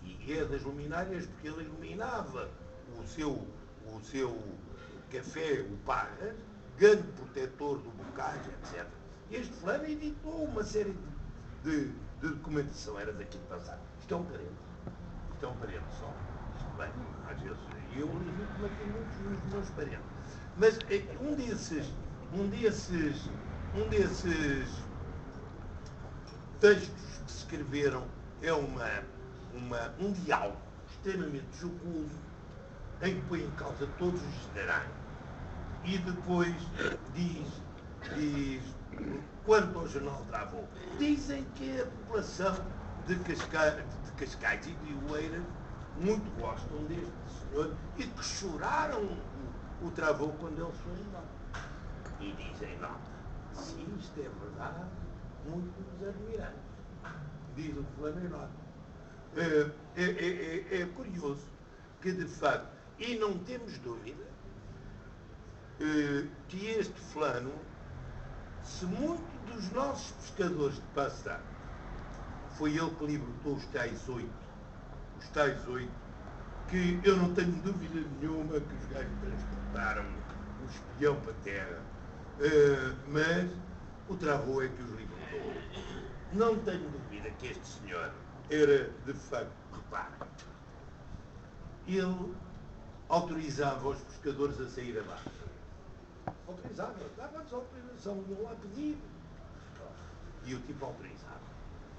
E é das Luminárias porque ele iluminava o seu café, o Parras, grande protetor do bocage, etc. Este fulano editou uma série de documentação, era daqui de passar. Isto é um parente só. Isto bem, às vezes, eu limito-me aqui muitos dos meus parentes. Mas um desses textos que se escreveram é um diálogo extremamente jocoso, em que põe em causa todos os generais e depois diz quanto ao jornal Travou, dizem que a população de Cascais e de Oeiras muito gostam deste senhor e que choraram o Travou quando ele foi embora. E dizem, não, se isto é verdade, muito nos admiramos. Diz o fulano enorme. É curioso que, de facto, e não temos dúvida que este fulano, se muito dos nossos pescadores de Passo de Arcos, foi ele que libertou os tais oito, que eu não tenho dúvida nenhuma que os gajos transportaram o espião para a terra, mas o Travou é que os libertou. Não tenho dúvida que este senhor era, de facto, repare, ele autorizava os pescadores a sair abaixo. Autorizava, dava-lhes autorização, não há pedido. E o tipo autorizava.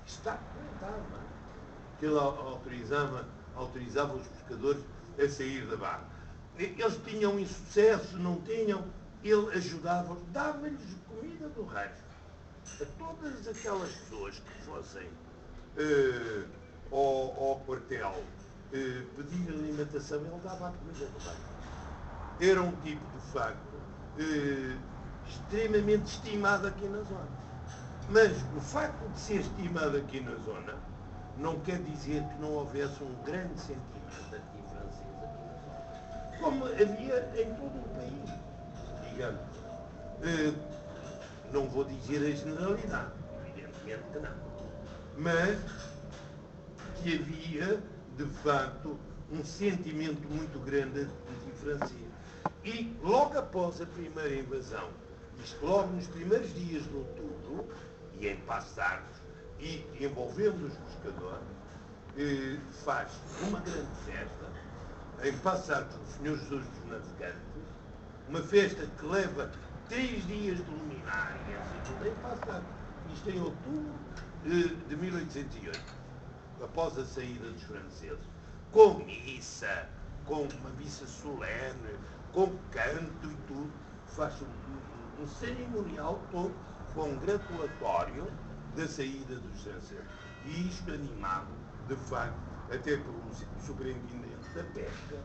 Isto está documentado, não é? Que ele autorizava os pescadores a sair da barra. Eles tinham insucesso, não tinham, ele ajudava-os, dava-lhes comida do resto. A todas aquelas pessoas que fossem ao quartel pedir alimentação, ele dava a comida do resto. Era um tipo, de facto, extremamente estimado aqui na zona. Mas o facto de ser estimado aqui na zona não quer dizer que não houvesse um grande sentimento anti-francês aqui na zona. Como havia em todo o país, digamos. Não vou dizer a generalidade, evidentemente que não. Mas que havia, de facto, um sentimento muito grande anti-francês. E logo após a primeira invasão, isto logo nos primeiros dias de outubro, e em Passo de Arcos, e envolvendo os pescadores, faz uma grande festa, em Passo de Arcos, o Senhor Jesus dos Navegantes, uma festa que leva 3 dias de luminárias, e tudo em Passo de Arcos. Isto em outubro de 1808, após a saída dos franceses, com missa, com uma missa solene, com canto e tudo, faz um cerimonial todo congratulatório da saída dos franceses. E isto animado, de facto, até pelo superintendente da pesca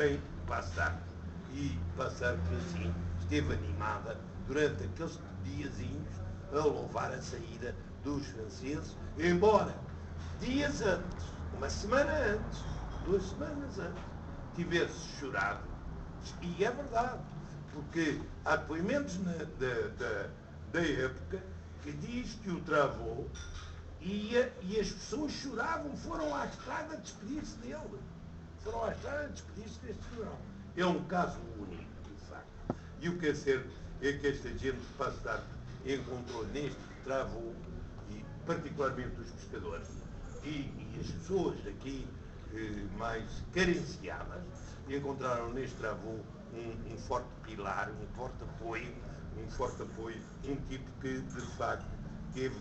em Passo de Arcos. E Passo de Arcos, assim, esteve animada durante aqueles diazinhos a louvar a saída dos franceses, embora dias antes, uma semana antes, 2 semanas antes, tivesse chorado. E é verdade, porque há depoimentos da época que diz que o Travou e as pessoas choravam, foram à estrada despedir-se dele. Foram à estrada despedir-se deste general. É um caso único, de facto. E o que é certo é que esta gente de Passo de Arcos encontrou neste travou, e particularmente os pescadores e as pessoas daqui mais carenciadas, encontraram neste travou um forte pilar, um forte apoio, um tipo que de facto teve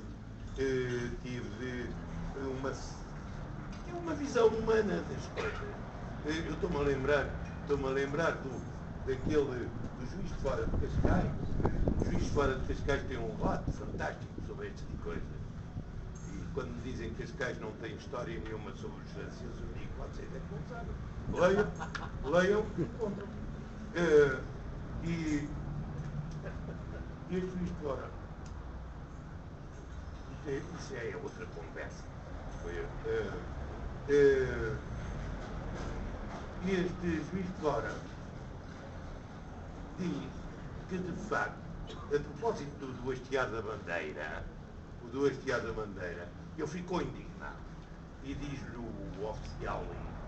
uma visão humana das coisas. Eu estou-me a lembrar do Juiz de Fora de Cascais. O Juiz de Fora de Cascais tem um relato fantástico sobre estas coisas. E quando me dizem que Cascais não tem história nenhuma sobre os franceses, eu digo, pode ser, é que não sabem. Leiam e encontram. E este Juiz de Fora, isso é outra conversa. Este Juiz de Fora diz que, de facto, a propósito do hastear da bandeira, ele ficou indignado. E diz-lhe o oficial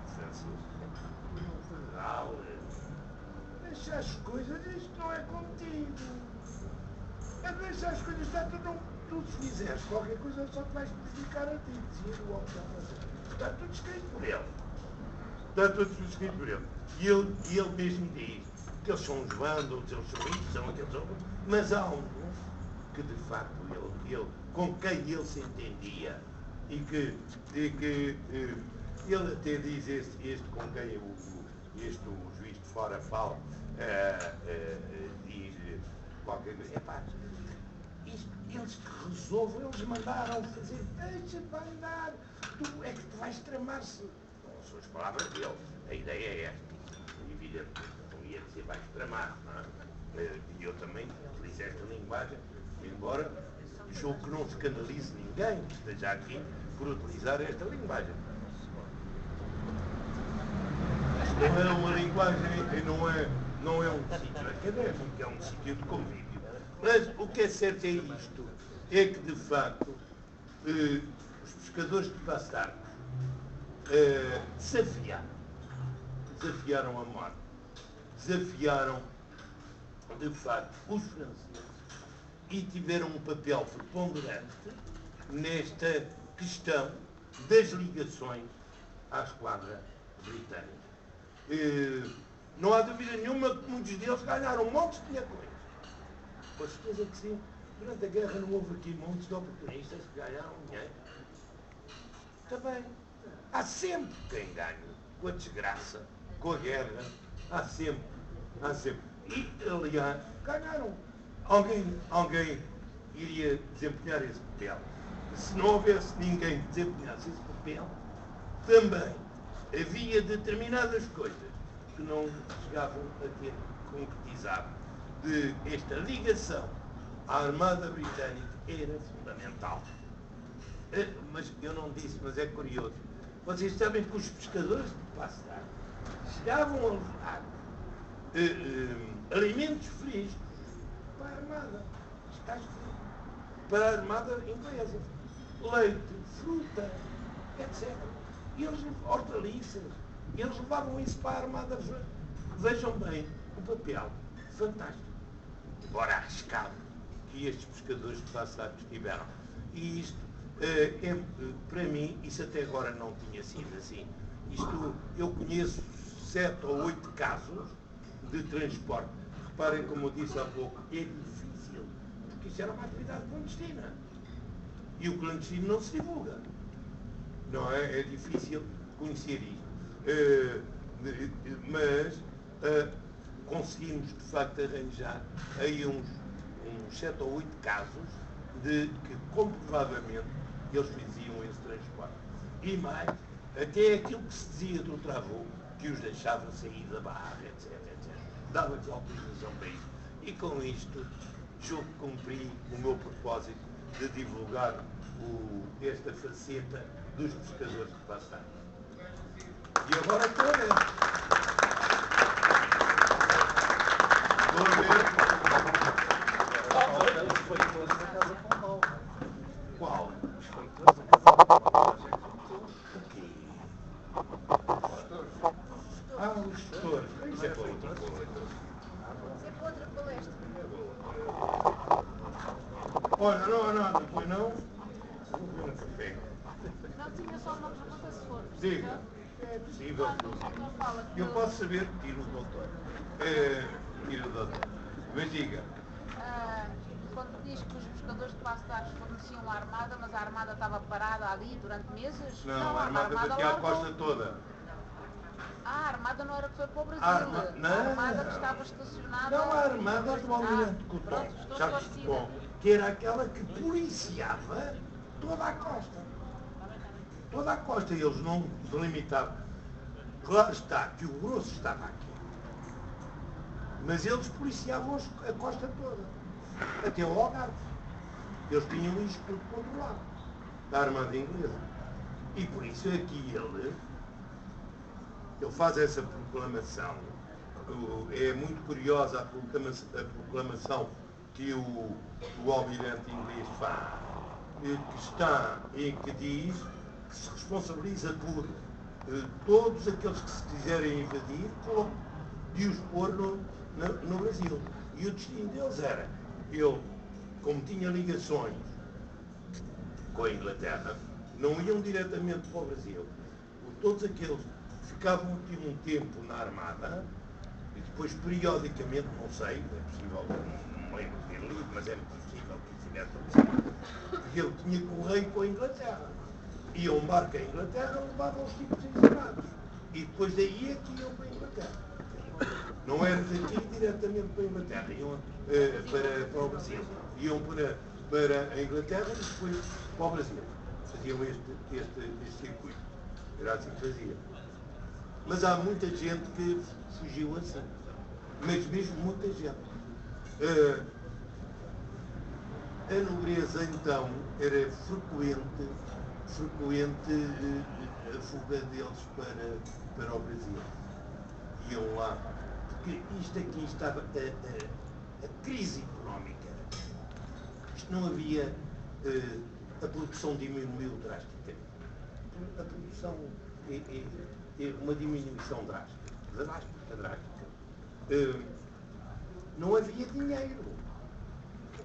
francês, General, deixa as coisas, isto não é contigo. É deixar as coisas, tu se fizeres qualquer coisa só te vais prejudicar a ti, dizia o oficial francês. Está tudo escrito por ele. E ele mesmo diz que eles são os vândalos, eles são isso, são aqueles outros, mas há um que de facto ele com quem ele se entendia e que ele até diz este com quem o Juiz de Fora fala, diz qualquer coisa, eles que resolvam, eles mandaram fazer, deixa-te andar, tu é que te vais tramar-se. São as palavras dele, a ideia é esta, evidente, não ia dizer vais tramar, não é? E eu também utilizo esta linguagem, embora julgo que não escandalize ninguém que esteja aqui por utilizar esta linguagem. Não é uma linguagem, não é um sítio académico, é um sítio de convívio. Mas o que é certo é isto, é que de facto os pescadores de Passo de Arcos desafiaram a morte, desafiaram de facto os franceses e tiveram um papel preponderante nesta questão das ligações à esquadra britânica. Não há dúvida nenhuma que muitos deles ganharam montes de dinheiro com isso. Com certeza que sim. Durante a guerra não houve aqui montes de oportunistas que ganharam dinheiro. Também. Há sempre quem ganha com a desgraça, com a guerra. Há sempre. E, aliás, ganharam. Alguém iria desempenhar esse papel. Se não houvesse ninguém que desempenhasse esse papel, também havia determinadas coisas que não chegavam a ter concretizado. De esta ligação à Armada Britânica era fundamental. Mas eu não disse, mas é curioso. Vocês sabem que os pescadores de Passo de Arcos chegavam a levar alimentos frescos para a Armada. Estás frio. Para a Armada inglesa. Leite, fruta, etc. E eles, hortaliças. E eles levavam isso para a Armada. Vejam bem o papel fantástico, embora arriscado, que estes pescadores de Passo de Arcos tiveram. E isto, para mim, isso até agora não tinha sido assim. Isto, eu conheço 7 ou 8 casos de transporte. Reparem, como eu disse há pouco, é difícil, porque isto era uma atividade clandestina. E o clandestino não se divulga. Não é? É difícil conhecer isto. Mas conseguimos, de facto, arranjar aí uns 7 ou 8 casos de que, comprovadamente, eles faziam esse transporte. E mais, até aquilo que se dizia do travou, que os deixava sair da barra, etc. Dava-lhes autorização para isso. E com isto, julgo que cumpri o meu propósito de divulgar esta faceta dos pescadores de Passo de Arcos. E agora estou a ver. Qual? Os gestores. Isso é para outra coisa. Isso é para outra palestra. Olha, não há nada, pois não? Vou ver no café. Não tinha só uma pergunta se for. Diga. É possível. Quando o senhor fala que Eu posso saber, tiro o doutor. Tiro o doutor. Mas diga. quando diz que os pescadores de Passo de Arcos forneciam a armada, mas a armada estava parada ali durante meses? Não, a armada daqui à costa toda. A armada não era que foi para o Brasil. Não. A armada que estava estacionada. Não, a armada do Almirante Couto. Pronto, estou Sabes esclarecida. bom, que era aquela que policiava toda a costa. Toda a costa, eles não delimitavam. Claro está que o grosso estava aqui. Mas eles policiavam a costa toda. Até o Algarve. Eles tinham isto tudo controlado. Da Armada Inglesa. E por isso aqui ele faz essa proclamação. É muito curiosa a proclamação que o almirante inglês faz, que diz que se responsabiliza por todos aqueles que se quiserem invadir, de os pôr no Brasil. E o destino deles era, ele, como tinha ligações com a Inglaterra, não iam diretamente para o Brasil. Todos aqueles ficavam aqui um tempo na armada e depois periodicamente, não sei, é possível, não lembro de ter lido, mas é possível que tivesse acontecido, porque ele tinha correio com a Inglaterra. Iam um barco à Inglaterra, levavam os tipos exilados. E depois daí é que iam para a Inglaterra. Não era daqui diretamente para a Inglaterra, iam para o Brasil. Iam para a Inglaterra e depois para o Brasil. Faziam este circuito. Era assim que fazia. Mas há muita gente que fugiu assim. Mas mesmo muita gente. A nobreza então era frequente a fuga deles para o Brasil. Iam lá. Porque isto aqui estava a crise económica. Isto não havia. A produção diminuiu drasticamente. A produção é uma diminuição drástica. Não havia dinheiro.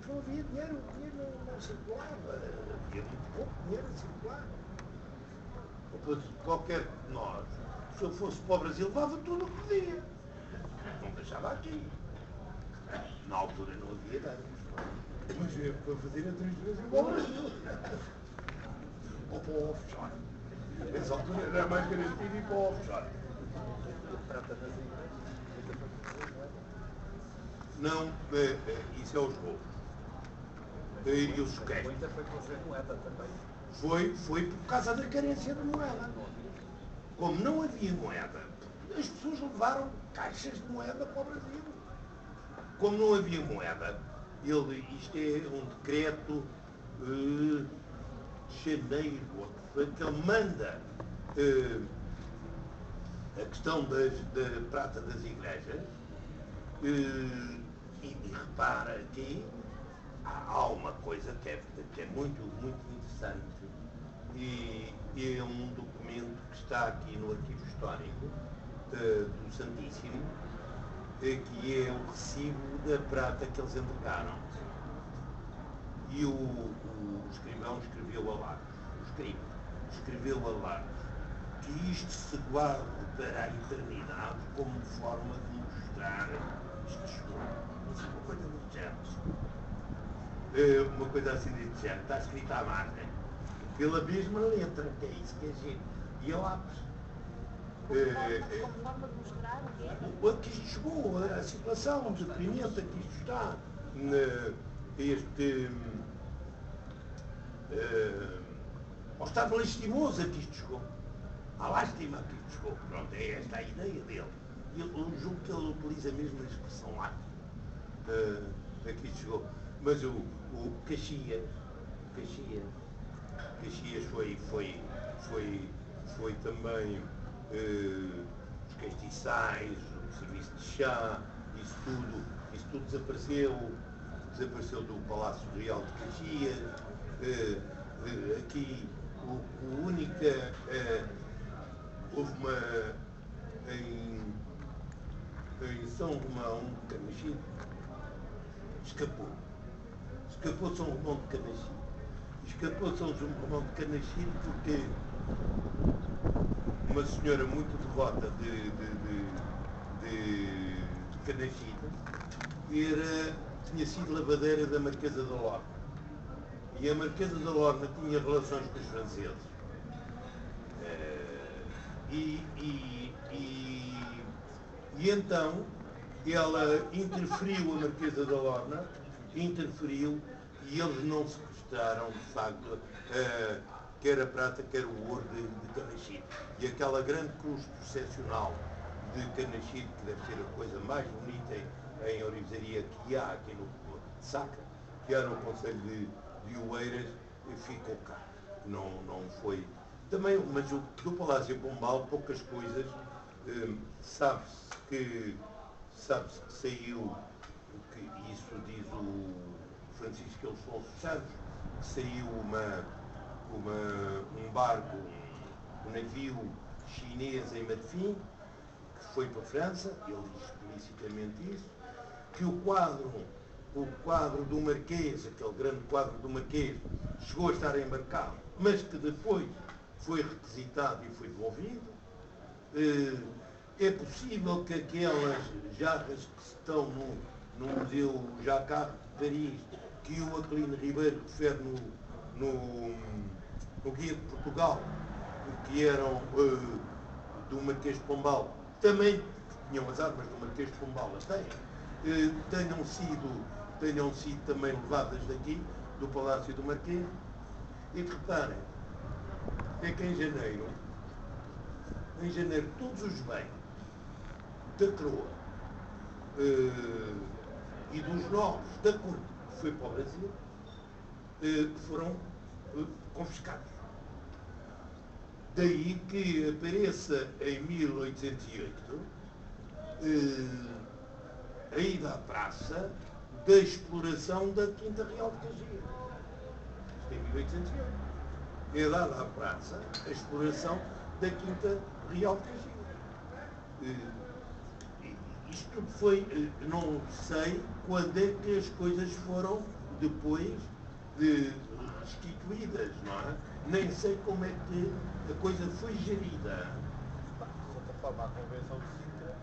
Não havia dinheiro, o dinheiro não circulava. Havia muito pouco dinheiro a circular. Qualquer de nós, se eu fosse para o Brasil, levava tudo o que podia. Não deixava aqui. Na altura não havia nada. Mas para fazer a transferência para o Brasil. Ou para o offshore. Nessa altura era mais garantido ir para o offshore. Não, isso é os roubos. E os sequestros. Foi por causa da carência de moeda. Como não havia moeda, as pessoas levaram caixas de moeda para o Brasil. Como não havia moeda, isto é um decreto de janeiro, que ele manda a questão da prata das igrejas, e repara aqui, há uma coisa que é muito, muito interessante, e é um documento que está aqui no arquivo histórico do Santíssimo, que é o recibo da prata que eles entregaram. E o escrivão escreveu a Lagos, escreveu a Lagos, que isto se guarde para a eternidade como forma de mostrar isto chegou. Uma coisa do género. Uma coisa assim deste género, está escrita à margem, pela mesma letra, que é isso que é giro. E a lápis. Como forma de mostrar o quê? Que isto chegou, a situação deprimente que isto está, ao estado lastimoso a que isto chegou. À lástima a que isto chegou. Pronto, é esta a ideia dele. E eu julgo que ele utiliza mesmo a expressão lástima a que isto chegou. Mas o Caxias foi também os castiçais, o serviço de chá, isso tudo desapareceu do Palácio Real de Caxias. Aqui houve uma em São Romão, Camachito, escapou escapou São Romão de Canaxide. Escapou São Romão de Canaxide porque uma senhora muito devota de Canaxide tinha sido lavadeira da Marquesa da Lorna. E a Marquesa da Lorna tinha relações com os franceses. E então ela interferiu, a Marquesa da Lorna, interferiu, e eles não sequestraram, de facto, quer a prata, quer o ouro de Canaxide. E aquela grande cruz processional de Canaxide, que deve ser a coisa mais bonita em orivesaria que há aqui no Sacra, que há no Conselho de Oeiras, ficou cá. Não foi... Também, mas do Palácio Pombal, poucas coisas. Sabe-se que saiu, que isso diz o Francisco Afonso Santos, que saiu um barco, um navio chinês em Marfim, que foi para a França, ele diz explicitamente isso, que o quadro do Marquês, aquele grande quadro do Marquês, chegou a estar embarcado, mas que depois foi requisitado e foi devolvido. É possível que aquelas jarras que estão no Museu Jacquard de Paris, que o Aquilino Ribeiro refere no Guia de Portugal, que eram do Marquês de Pombal, também tinham as armas do Marquês de Pombal, tenham sido também levadas daqui, do Palácio do Marquês. E que reparem, é que em janeiro todos os bens da coroa e dos novos da corte que foi para o Brasil foram confiscados. Daí que apareça em 1808 a ida à praça da exploração da Quinta Real de Caxias. Isto em 1808. É dada à praça a exploração da Quinta Real de Caxias. Isto tudo foi, não sei quando é que as coisas foram depois restituídas, não é? Nem sei como é que a coisa foi gerida. De certa forma, a Convenção de Sintra